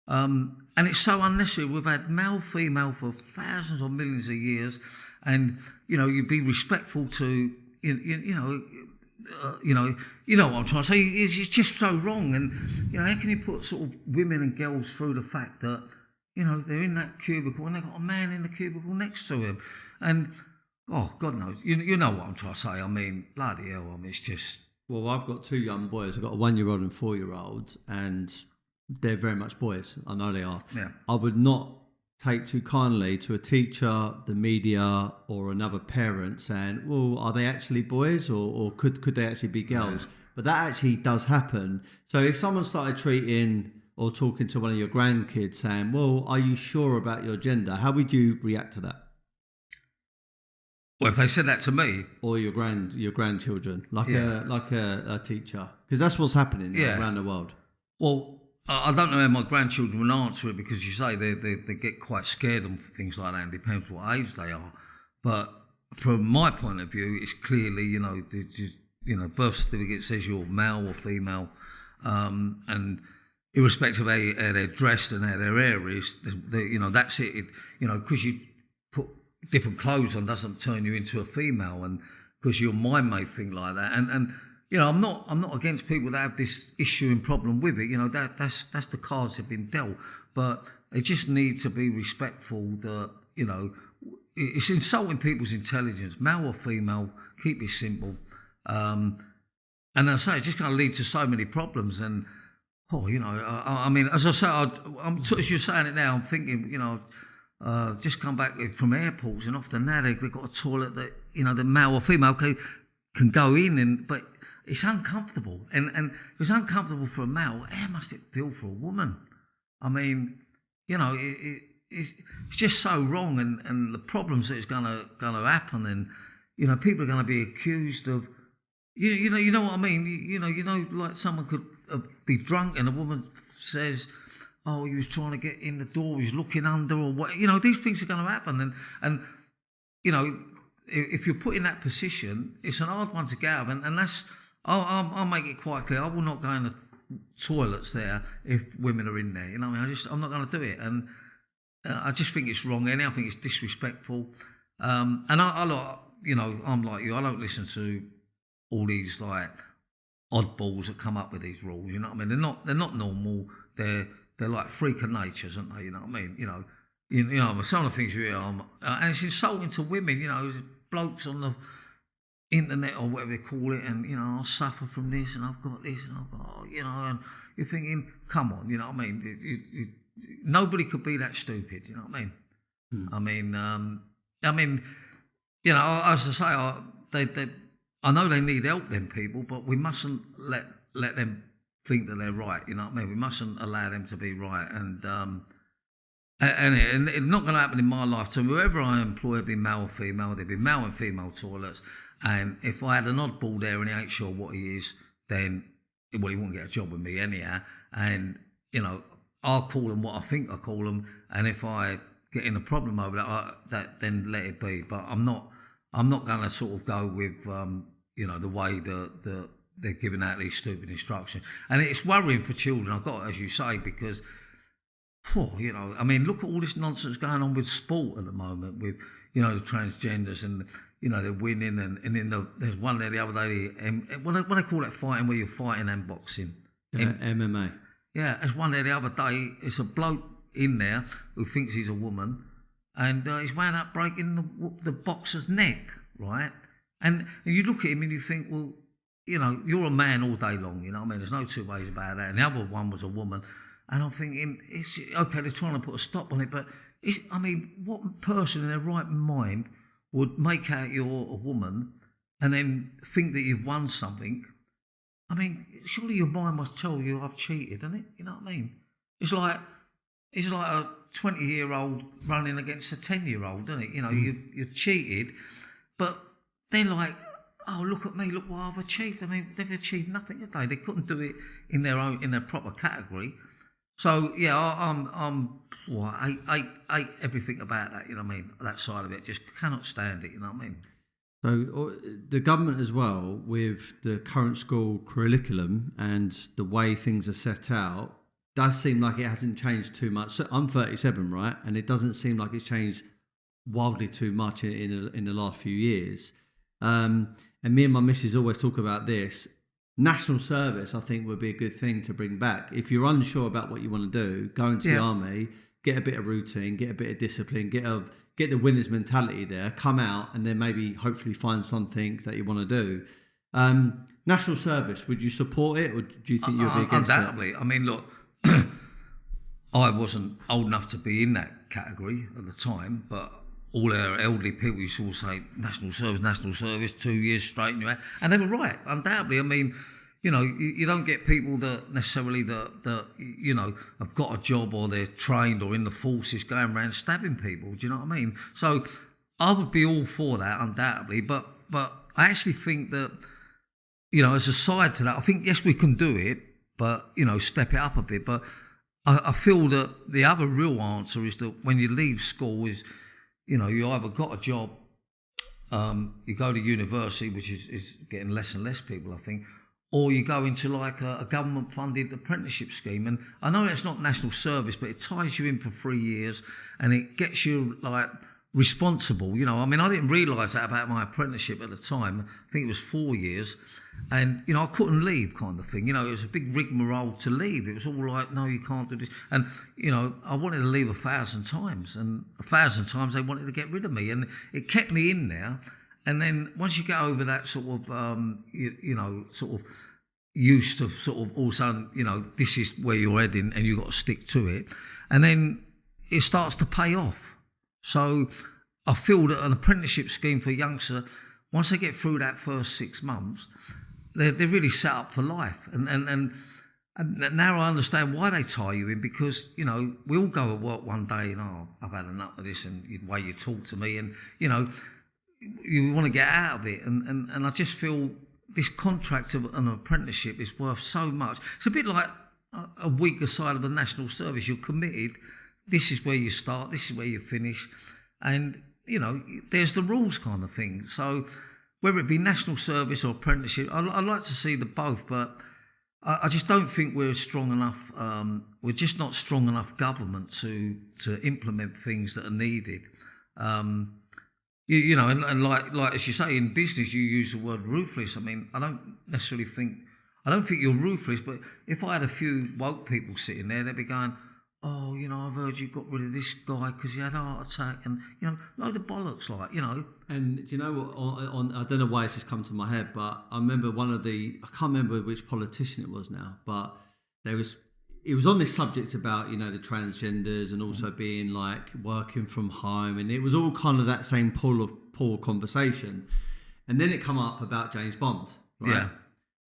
And it's so unnecessary. We've had male, female for thousands or millions of years, and you'd be respectful to you know what I'm trying to say. It's just so wrong. And how can you put sort of women and girls through the fact that they're in that cubicle and they've got a man in the cubicle next to him, and God knows, you know what I'm trying to say. I mean, bloody hell. I mean, it's just. Well, I've got 2 young boys. I've got a 1-year-old and 4-year-old, and they're very much boys. I know they are. Yeah. I would not take too kindly to a teacher, the media, or another parent saying, well, are they actually boys or could they actually be girls? Yeah. But that actually does happen. So if someone started treating or talking to one of your grandkids saying, well, are you sure about your gender? How would you react to that? Well, if they said that to me, or your grandchildren, like a teacher, because that's what's happening around the world. Well, I don't know how my grandchildren will answer it, because you say they get quite scared of things like that, and it depends what age they are. But from my point of view, it's clearly birth certificate says you're male or female, and irrespective of how they're dressed and how their hair is, that's it. Because you put different clothes on doesn't turn you into a female, and because your mind may think like that. And I'm not against people that have this issue and problem with it. That's the cards they've been dealt. But they just need to be respectful that it's insulting people's intelligence, male or female. Keep it simple. And I say it's just going to lead to so many problems. And I mean, as I say, as you're saying it now, I'm thinking, just come back from airports, and often now they've got a toilet that the male or female can go in, but it's uncomfortable. And if it's uncomfortable for a male, how must it feel for a woman? I mean, it's just so wrong, and the problems that it's gonna happen, and people are gonna be accused of, you know what I mean? Like someone could be drunk and a woman says, oh, he was trying to get in the door, he was looking under, or what. These things are going to happen. And if you're put in that position, it's an hard one to get out of. And that's, I'll make it quite clear, I will not go in the toilets there if women are in there. I mean, I'm not going to do it. And I just think it's wrong. And I think it's disrespectful. And I'm like you, I don't listen to all these like oddballs that come up with these rules. You know what I mean? They're not normal. They're like freak of natures, aren't they? You know what I mean? Some of the things you hear, and it's insulting to women. Blokes on the internet or whatever they call it, and I suffer from this, and I've got this, and I've got, and you're thinking, come on, you know what I mean? Nobody could be that stupid. You know what I mean? I mean, as I say, I know they need help, them people, but we mustn't let them think that they're right, you know what I mean? We mustn't allow them to be right, and it's not going to happen in my lifetime. Whoever I employ will be male or female. There'll be male and female toilets, and if I had an oddball there and he ain't sure what he is, then he won't get a job with me anyhow. And I'll call them what I think I call them, and if I get in a problem over that, then let it be. But I'm not going to sort of go with the way that they're giving out these stupid instructions. And it's worrying for children, I've got, as you say, because, I mean, look at all this nonsense going on with sport at the moment, with, the transgenders, and, they're winning, and then there's one there the other day, what do they call that fighting where you're fighting and boxing? MMA. Yeah, there's one there the other day, it's a bloke in there who thinks he's a woman, and he's wound up breaking the boxer's neck, right? And you look at him and you think, well, you're a man all day long, you know what I mean? There's no two ways about that. And the other one was a woman. And I'm thinking, it's okay, they're trying to put a stop on it, but what person in their right mind would make out you're a woman and then think that you've won something? I mean, surely your mind must tell you I've cheated, isn't it? You know what I mean? It's like a 20-year-old running against a 10-year-old, isn't it? You've cheated, but they're like, oh, look at me, look what I've achieved. I mean, they've achieved nothing, have they? They couldn't do it in their proper category. So yeah, I everything about that. You know what I mean? That side of it, just cannot stand it. You know what I mean? So the government as well, with the current school curriculum and the way things are set out, does seem like it hasn't changed too much. So I'm 37, right? And it doesn't seem like it's changed wildly too much in the last few years. And me and my missus always talk about this. National service, I think, would be a good thing to bring back. If you're unsure about what you want to do, go into the army, get a bit of routine, get a bit of discipline, get the winner's mentality there, come out, and then maybe hopefully find something that you want to do. National service, would you support it, or do you think you'd be against undoubtedly. I mean, look, I wasn't old enough to be in that category at the time, but all our elderly people used to all say, national service, 2 years straight, and they were right, undoubtedly. I mean, you know, you don't get people that necessarily that you know, have got a job or they're trained or in the forces going around stabbing people. Do you know what I mean? So I would be all for that, undoubtedly. But I actually think that, you know, as a side to that, I think, yes, we can do it, but, you know, step it up a bit. But I feel that the other real answer is that when you leave school is, you know, you either got a job, you go to university, which is getting less and less people, I think, or you go into like a government-funded apprenticeship scheme. And I know that's not national service, but it ties you in for 3 years and it gets you like responsible. You know, I mean, I didn't realise that about my apprenticeship at the time. I think it was 4 years. And, you know, I couldn't leave, kind of thing. You know, it was a big rigmarole to leave. It was all like, no, you can't do this. And, you know, I wanted to leave 1,000 times. And 1,000 times they wanted to get rid of me. And it kept me in there. And then once you get over that sort of, you know, sort of used to sort of all of a sudden, you know, this is where you're heading and you've got to stick to it. And then it starts to pay off. So I feel that an apprenticeship scheme for youngsters, once they get through that first 6 months, they're really set up for life. And now I understand why they tie you in, because, you know, we all go to work one day and, oh, I've had enough of this and the way you talk to me, and, you know, you want to get out of it. And I just feel this contract of an apprenticeship is worth so much. It's a bit like a weaker side of the national service. You're committed. This is where you start. This is where you finish. And, you know, there's the rules kind of thing. So whether it be national service or apprenticeship, I'd like to see the both, but I just don't think we're strong enough. We're just not strong enough government to implement things that are needed. You know, and like as you say, in business, you use the word ruthless. I mean, I don't think you're ruthless, but if I had a few woke people sitting there, they'd be going, oh, you know, I've heard you got rid of this guy because he had a heart attack, and, you know, load of bollocks, like, you know. And do you know what, I don't know why it's just come to my head, but I remember I can't remember which politician it was now, but it was on this subject about, you know, the transgenders and also being like working from home, and it was all kind of that same pool conversation. And then it come up about James Bond, right? Yeah.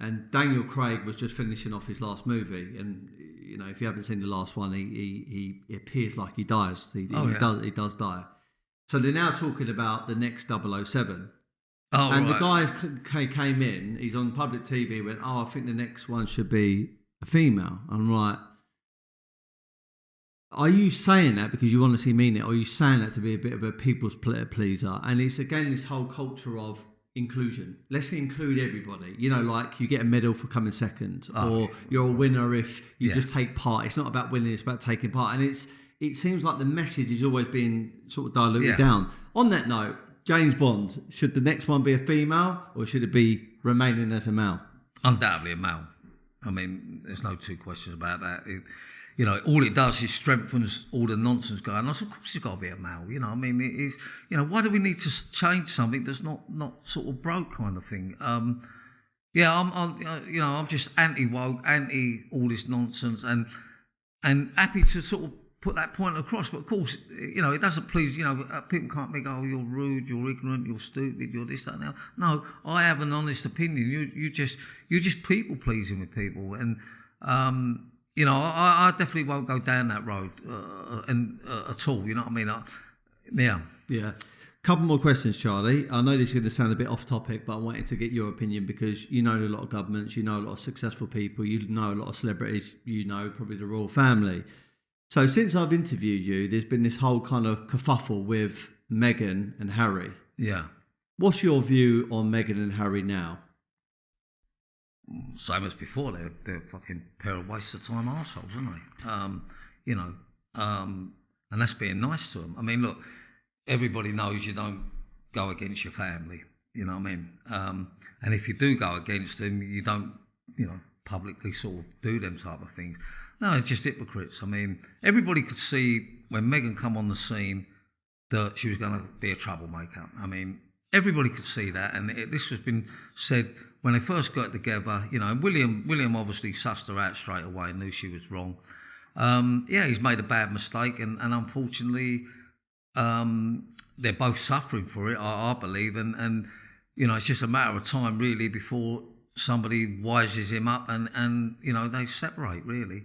And Daniel Craig was just finishing off his last movie, and, you know, if you haven't seen the last one, he appears like he dies. He does die. So they're now talking about the next 007. Oh, and right. The guy came in, he's on public TV, went, oh, I think the next one should be a female. I'm like, are you saying that because you honestly mean it, or are you saying that to be a bit of a people's pleaser? And it's, again, this whole culture of inclusion. Let's include everybody. You know, like you get a medal for coming second, or you're a winner if you just take part. It's not about winning, it's about taking part. And it seems like the message is always being sort of diluted down. On that note, James Bond, should the next one be a female, or should it be remaining as a male? Undoubtedly a male. I mean, there's no two questions about that. You know, all it does is strengthens all the nonsense going on. So of course it's got to be a male. You know, I mean, it is. You know, why do we need to change something that's not sort of broke, kind of thing? I'm just anti-woke, anti all this nonsense, and happy to sort of put that point across. But of course, you know, it doesn't please. You know, people can't make, oh, you're rude, you're ignorant, you're stupid, you're this, that, and that. No, I have an honest opinion. You're just people pleasing with people, and you know, I definitely won't go down that road at all. You know what I mean? Yeah. Couple more questions, Charlie. I know this is going to sound a bit off topic, but I wanted to get your opinion because you know a lot of governments, you know a lot of successful people, you know a lot of celebrities, you know probably the royal family. So since I've interviewed you, there's been this whole kind of kerfuffle with Meghan and Harry. Yeah. What's your view on Meghan and Harry now? Same as before, they're a fucking pair of waste of time arseholes, aren't they? And that's being nice to them. I mean, look, everybody knows you don't go against your family, you know what I mean? And if you do go against them, you don't, publicly sort of do them type of things. No, it's just hypocrites. I mean, everybody could see when Meghan come on the scene that she was going to be a troublemaker. I mean, everybody could see that, and this has been said when they first got together. And William obviously sussed her out straight away and knew she was wrong. He's made a bad mistake, and unfortunately, they're both suffering for it, I believe, and it's just a matter of time really before somebody wises him up and they separate really.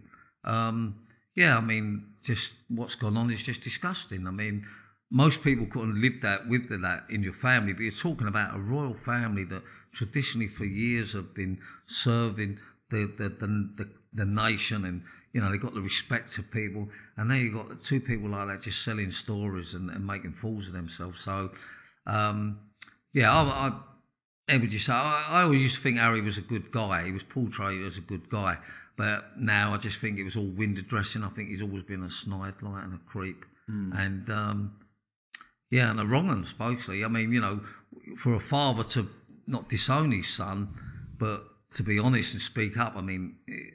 Just what's gone on is just disgusting. I mean, most people couldn't live with that in your family, but you're talking about a royal family that traditionally for years have been serving the nation, and they got the respect of people, and now you've got two people like that just selling stories and making fools of themselves. So, I always used to think Harry was a good guy. He was portrayed as a good guy, but now I just think it was all window dressing. I think he's always been a snide light and a creep, and a wrong one, supposedly. I mean, for a father to not disown his son, but to be honest and speak up, I mean,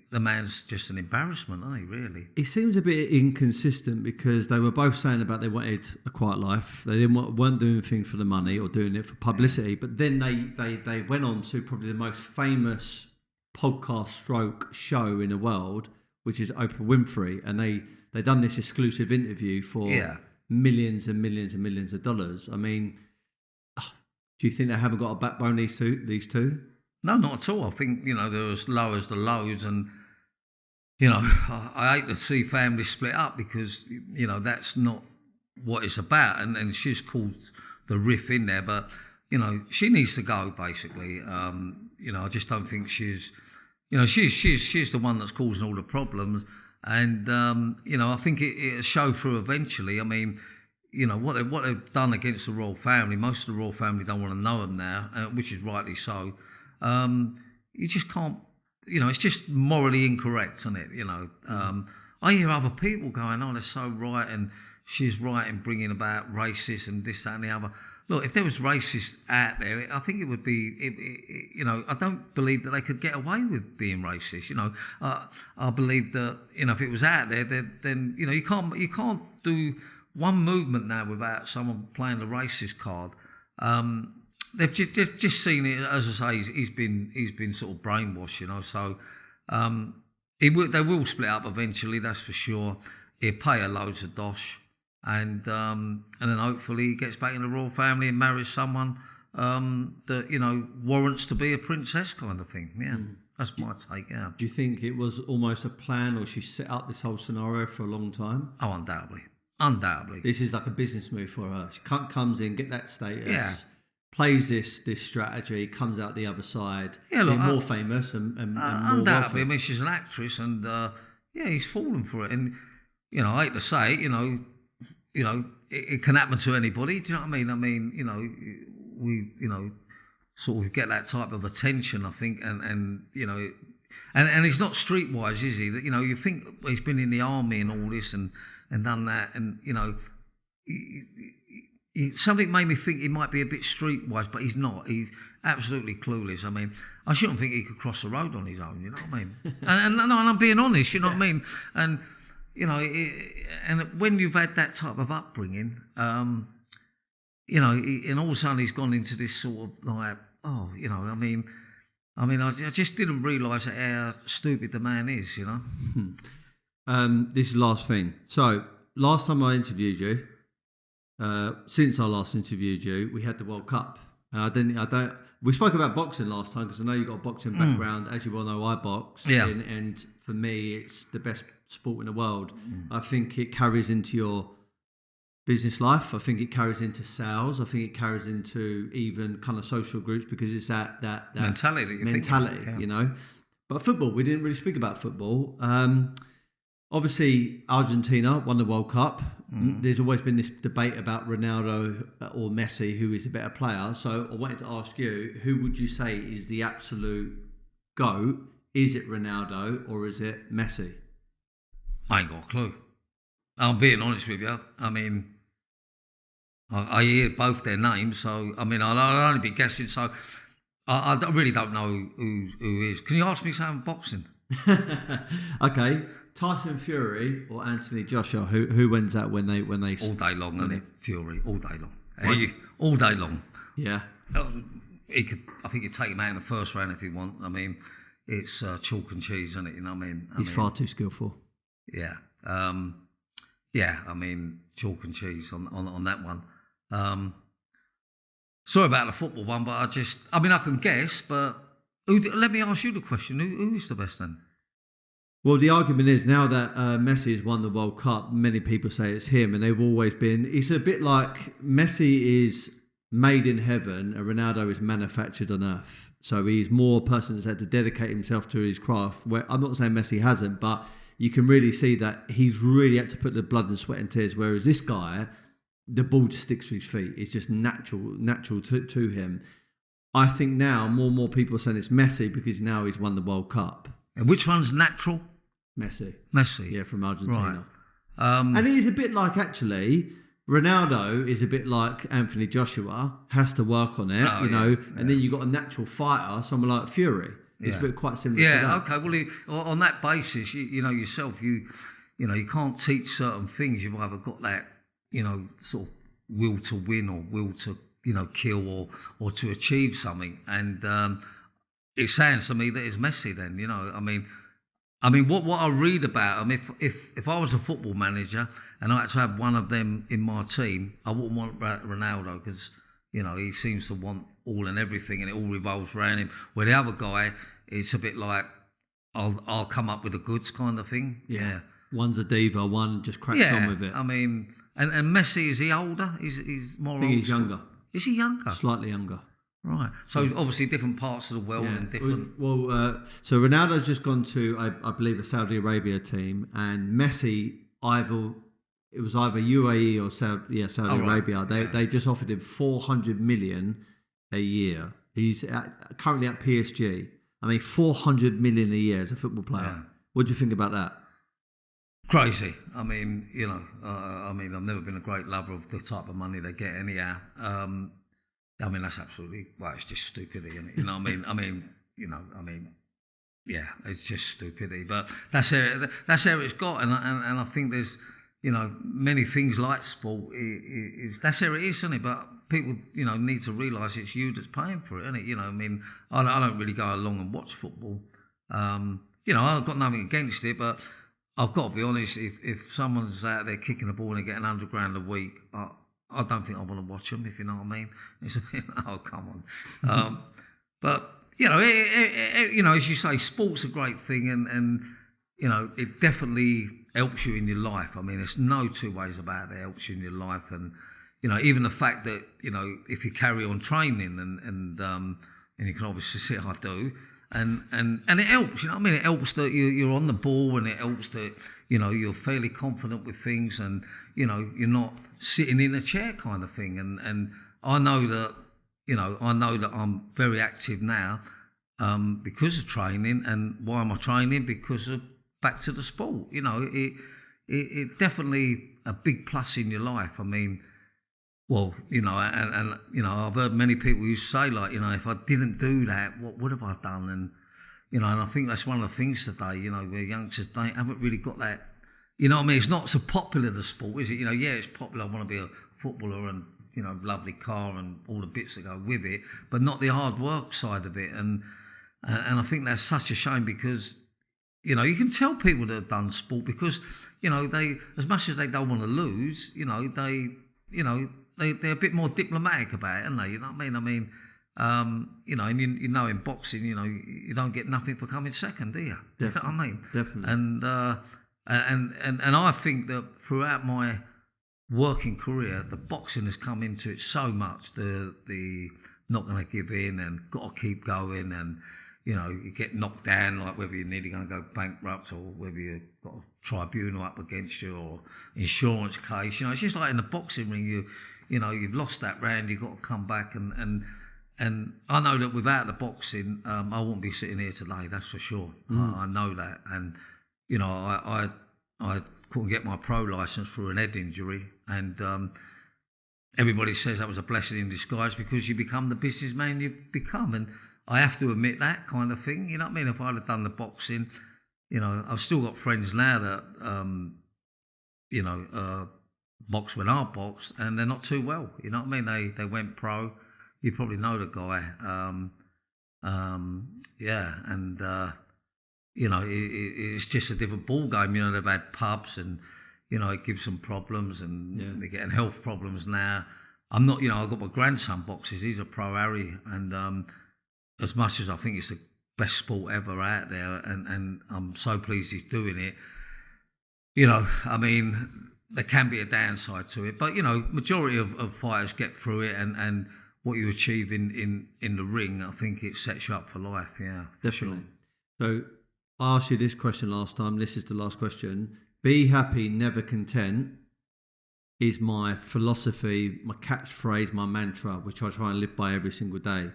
the man's just an embarrassment, isn't he, really? He seems a bit inconsistent because they were both saying about they wanted a quiet life. They weren't doing anything for the money or doing it for publicity. But then they went on to probably the most famous podcast stroke show in the world, which is Oprah Winfrey. And they done this exclusive interview for millions and millions and millions of dollars. I mean, do you think they haven't got a backbone, these two? No, not at all. I think, they're as low as the lows, and, I hate to see families split up because, that's not what it's about. And she's caused the riff in there, but, she needs to go, basically. I just don't think she's the one that's causing all the problems. And, I think it'll show through eventually. I mean, what they've done against the royal family, most of the royal family don't want to know them now, which is rightly so. You just can't, it's just morally incorrect, isn't it? I hear other people going, they're so right, and she's right in bringing about racist and this, that and the other. Look, if there was racists out there, I think it would be, I don't believe that they could get away with being racist. I believe that, if it was out there, then you can't do one movement now without someone playing the racist card. They've just seen it, as I say, he's been sort of brainwashed, So they will split up eventually, that's for sure. He'll pay her loads of dosh, and then hopefully he gets back in the royal family and marries someone that warrants to be a princess kind of thing. Yeah, that's my take. Yeah. Do you think it was almost a plan, or she set up this whole scenario for a long time? Oh, undoubtedly. This is like a business move for her. She comes in, get that status. Plays this strategy, comes out the other side, more famous and more undoubtedly. wealthy. I mean, she's an actress, and he's fallen for it. And I hate to say it, it can happen to anybody. Do you know what I mean? We sort of get that type of attention, I think, and he's not streetwise, is he? That you think he's been in the army and all this and done that, and something made me think he might be a bit streetwise, but he's not. He's absolutely clueless. I mean, I shouldn't think he could cross the road on his own, you know what I mean? and I'm being honest, you know what I mean? And, and when you've had that type of upbringing, and all of a sudden he's gone into this sort of like, I just didn't realise how stupid the man is, This is the last thing. So, last time I interviewed you, since I last interviewed you, we had the World Cup, and we spoke about boxing last time because I know you got a boxing background. As you well know, I box, and for me, it's the best sport in the world. I think it carries into your business life. I think it carries into sales. I think it carries into even kind of social groups because it's that mentality, you know. But football, we didn't really speak about football. Obviously, Argentina won the World Cup. There's always been this debate about Ronaldo or Messi, who is a better player. So I wanted to ask you, who would you say is the absolute GOAT? Is it Ronaldo or is it Messi? I ain't got a clue. I'm being honest with you. I mean, I hear both their names, so I mean, I'll only be guessing. So I really don't know who is. Can you ask me something boxing? Okay, Tyson Fury or Anthony Joshua? Who wins that when they all day long, isn't it? Fury all day long. All day long. Yeah. I think you'd take him out in the first round if you want. I mean, it's chalk and cheese, isn't it? You know what I mean? He's far too skillful. Yeah. I mean, chalk and cheese on that one. Sorry about the football one, but I can guess, but let me ask you the question. Who is the best then? Well, the argument is now that Messi has won the World Cup, many people say it's him, and they've always been. It's a bit like Messi is made in heaven and Ronaldo is manufactured on earth. So he's more a person that's had to dedicate himself to his craft. Where I'm not saying Messi hasn't, but you can really see that he's really had to put the blood and sweat and tears. Whereas this guy, the ball just sticks to his feet. It's just natural to him. I think now more and more people are saying it's Messi because now he's won the World Cup. And which one's natural? Messi. Yeah, from Argentina. Right. And he's a bit like, actually, Ronaldo is a bit like Anthony Joshua, has to work on it, and then you've got a natural fighter, someone like Fury. It's quite similar to that. Yeah, okay. Well, on that basis, you know yourself, you can't teach certain things. You've either got that, sort of will to win or will to, kill or to achieve something. And it sounds to me that it's Messi then, I mean, what I read about him, if I was a football manager and I had to have one of them in my team, I wouldn't want Ronaldo because, he seems to want all and everything and it all revolves around him. Where the other guy, it's a bit like, I'll come up with the goods kind of thing. Yeah. One's a diva, one just cracks on with it. I mean, and Messi, is he older? He's more I think he's younger. Is he younger? Slightly younger. Right. So obviously different parts of the world and different... So Ronaldo's just gone to, I believe, a Saudi Arabia team, and Messi, it was either UAE or Saudi Arabia. They just offered him 400 million a year. He's currently at PSG. I mean, 400 million a year as a football player. Yeah. What do you think about that? Crazy. I mean, I've never been a great lover of the type of money they get anyhow. That's absolutely, it's just stupidity, isn't it? Yeah, it's just stupidity. But that's how it's got, and I think there's, many things like sport. That's how it is, isn't it? But people, need to realise it's you that's paying for it, isn't it? I don't really go along and watch football. I've got nothing against it, but I've got to be honest. If someone's out there kicking the ball and getting £100,000 a week, I don't think I want to watch them, if you know what I mean. It's a bit, come on. But, as you say, sport's a great thing and it definitely helps you in your life. I mean, there's no two ways about it. It helps you in your life. And, even the fact that, if you carry on training and you can obviously see I do, and it helps, it helps that you're on the ball and it helps that, you're fairly confident with things and, you're not sitting in a chair kind of thing. And I know that, I'm very active now because of training. And why am I training? Because of back to the sport. It definitely a big plus in your life. I mean, I've heard many people who say like, if I didn't do that, what would have I done? And, and I think that's one of the things today, where youngsters haven't really got that. It's not so popular, the sport, is it? It's popular. I want to be a footballer and, lovely car and all the bits that go with it, but not the hard work side of it. And I think that's such a shame because, you can tell people that have done sport because, they, as much as they don't want to lose, they're a bit more diplomatic about it, aren't they? You know what I mean? And in boxing, you don't get nothing for coming second, do you? Definitely. You know what I mean? Definitely. And I think that throughout my working career, the boxing has come into it so much. The not going to give in and got to keep going, and you know, you get knocked down, like whether you're nearly going to go bankrupt or whether you've got a tribunal up against you or insurance case. You know, it's just like in the boxing ring, you know, you've lost that round, you've got to come back, and I know that without the boxing, I wouldn't be sitting here today. That's for sure. I know that, and you know, I couldn't get my pro license through an head injury, and everybody says that was a blessing in disguise because you become the businessman you've become, and I have to admit that kind of thing. You know what I mean? If I'd have done the boxing, you know, I've still got friends now that you know, box when I boxed, and they're not too well. You know what I mean? They went pro. You probably know the guy. Yeah, and you know, it's just a different ball game. You know, they've had pubs, and you know, it gives them problems, and they're getting health problems now. I'm not, you know, I've got my grandson boxes. He's a pro Harry, and as much as I think it's the best sport ever out there, and I'm so pleased he's doing it. You know, I mean, there can be a downside to it, but you know, majority of fighters get through it, and what you achieve in the ring, I think it sets you up for life. Yeah, definitely. Sure. So I asked you this question last time. This is the last question. Be happy, never content is my philosophy, my catchphrase, my mantra, which I try and live by every single day.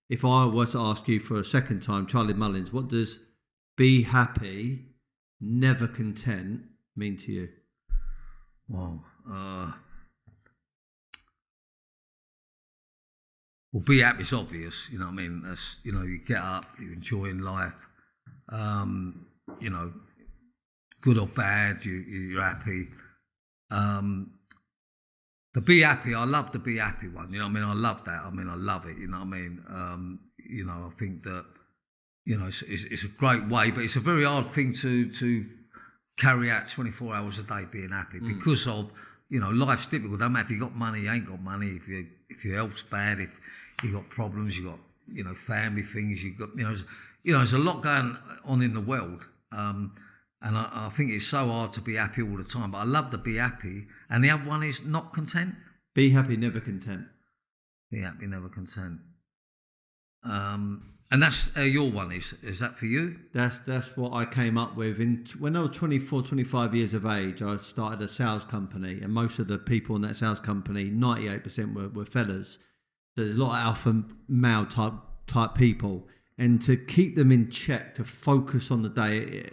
If I were to ask you for a second time, Charlie Mullins, what does be happy, never content mean to you? Wow. Well, be happy is obvious, you know what I mean? That's, you know, you get up, you're enjoying life, you know, good or bad, you're happy. The be happy, I love the be happy one, you know what I mean? I love that, I mean, I love it, you know what I mean? You know, I think that, you know, it's a great way, but it's a very hard thing to carry out 24 hours a day being happy because of, you know, life's difficult. Don't matter if you got money, you ain't got money. If your health's bad, if you got problems, you got, you know, family things. You got, you know, there's a lot going on in the world, and I think it's so hard to be happy all the time. But I love to be happy, and the other one is not content. Be happy, never content. Be happy, never content. And that's your one, is that for you? That's what I came up with. When I was 24, 25 years of age, I started a sales company, and most of the people in that sales company, 98% were fellas. So there's a lot of alpha male type people, and to keep them in check, to focus on the day,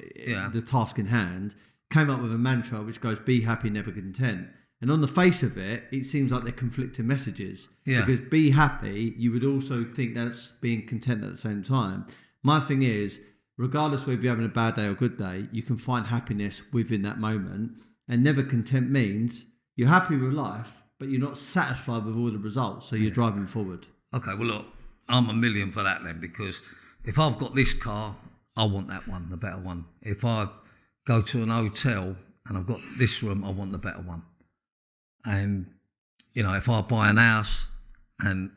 the task in hand, came up with a mantra which goes, be happy, never content. And on the face of it, it seems like they're conflicting messages. Yeah. Because be happy, you would also think that's being content at the same time. My thing is, regardless whether you're having a bad day or good day, you can find happiness within that moment. And never content means you're happy with life, but you're not satisfied with all the results. So you're driving forward. Okay, well, look, I'm a million for that then, because if I've got this car, I want that one, the better one. If I go to an hotel and I've got this room, I want the better one. And, you know, if I buy an house and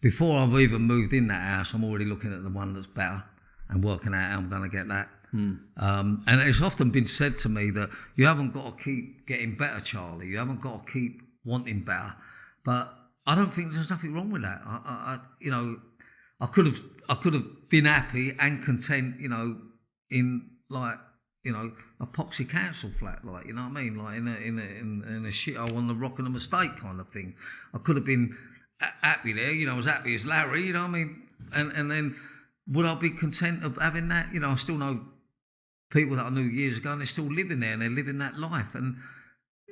before I've even moved in that house, I'm already looking at the one that's better and working out how I'm going to get that. And it's often been said to me that you haven't got to keep getting better, Charlie. You haven't got to keep wanting better. But I don't think there's nothing wrong with that. You know, I could have been happy and content, you know, in like, you know, a poxy council flat, like, you know what I mean, like in a shithole on the rock and a mistake kind of thing. I could have been happy there, you know, as happy as Larry, you know what I mean, and then would I be content of having that? You know, I still know people that I knew years ago, and they're still living there, and they're living that life, and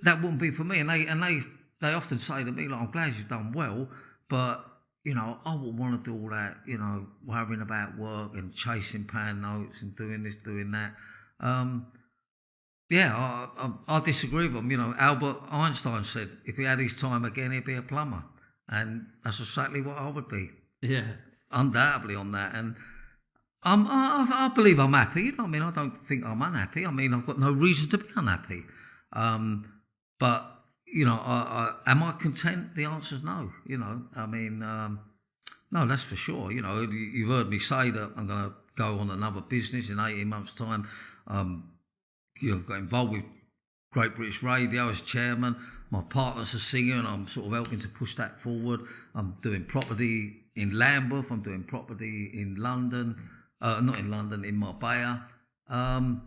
that wouldn't be for me. And they often say to me, like, I'm glad you've done well, but you know, I wouldn't want to do all that, you know, worrying about work and chasing pound notes and doing this, doing that. I disagree with them. You know, Albert Einstein said if he had his time again, he'd be a plumber, and that's exactly what I would be. Yeah, undoubtedly on that. And I believe I'm happy. You know what I mean? I don't think I'm unhappy. I mean, I've got no reason to be unhappy. But you know, am I content? The answer is no. You know, I mean, no, that's for sure. You know, you've heard me say that I'm going to go on another business in 18 months' time. You know, got involved with Great British Radio as chairman. My partner's a singer, and I'm sort of helping to push that forward. I'm doing property in Lambeth. I'm doing property in London, not in London, in Marbella. And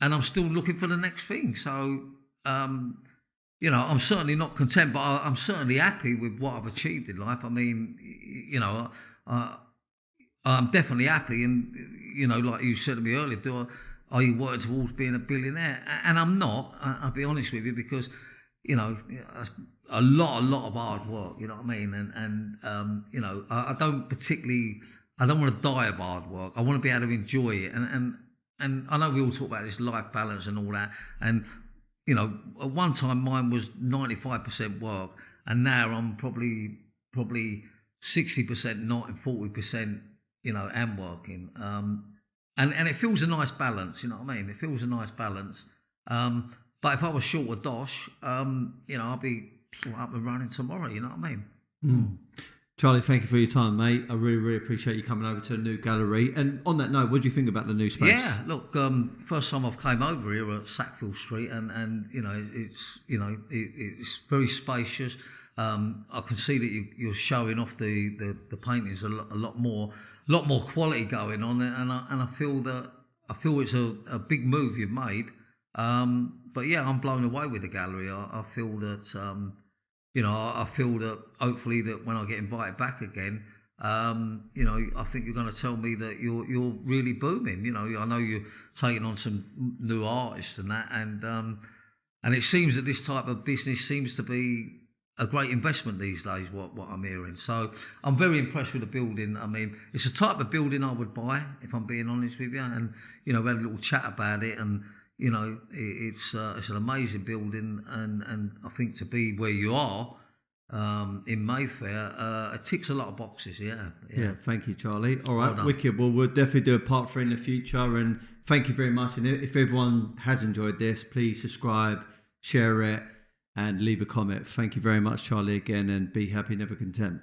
I'm still looking for the next thing. So, you know, I'm certainly not content, but I'm certainly happy with what I've achieved in life. I mean, you know, I'm definitely happy. And, you know, like you said to me earlier, are you working towards being a billionaire? And I'm not, I'll be honest with you, because, you know, a lot of hard work, you know what I mean? And you know, I don't want to die of hard work. I want to be able to enjoy it. And I know we all talk about this life balance and all that. And, you know, at one time mine was 95% work, and now I'm probably 60% not and 40%, you know, am working. And it feels a nice balance, you know what I mean? It feels a nice balance. But if I was short of dosh, you know, I'll be up and running tomorrow, you know what I mean? Mm. Charlie, thank you for your time, mate. I really, really appreciate you coming over to the new gallery. And on that note, what do you think about the new space? Yeah, look, first time I've came over here at Sackville Street, and you know, it's very spacious. I can see that you're showing off the paintings a lot more quality going on, and I feel it's a big move you've made. But yeah, I'm blown away with the gallery. I feel that. You know, I feel that hopefully that when I get invited back again, you know, I think you're going to tell me that you're really booming. You know, I know you're taking on some new artists and that, and it seems that this type of business seems to be a great investment these days. What I'm hearing, so I'm very impressed with the building. I mean, it's a type of building I would buy, if I'm being honest with you. And you know, we had a little chat about it, and you know, it's an amazing building, and I think to be where you are in Mayfair, it ticks a lot of boxes. Yeah. Thank you, Charlie. All right, Well wicked. Well, we'll definitely do a part 3 in the future, and thank you very much. And if everyone has enjoyed this, please subscribe, share it, and leave a comment. Thank you very much, Charlie, again, and be happy, never content.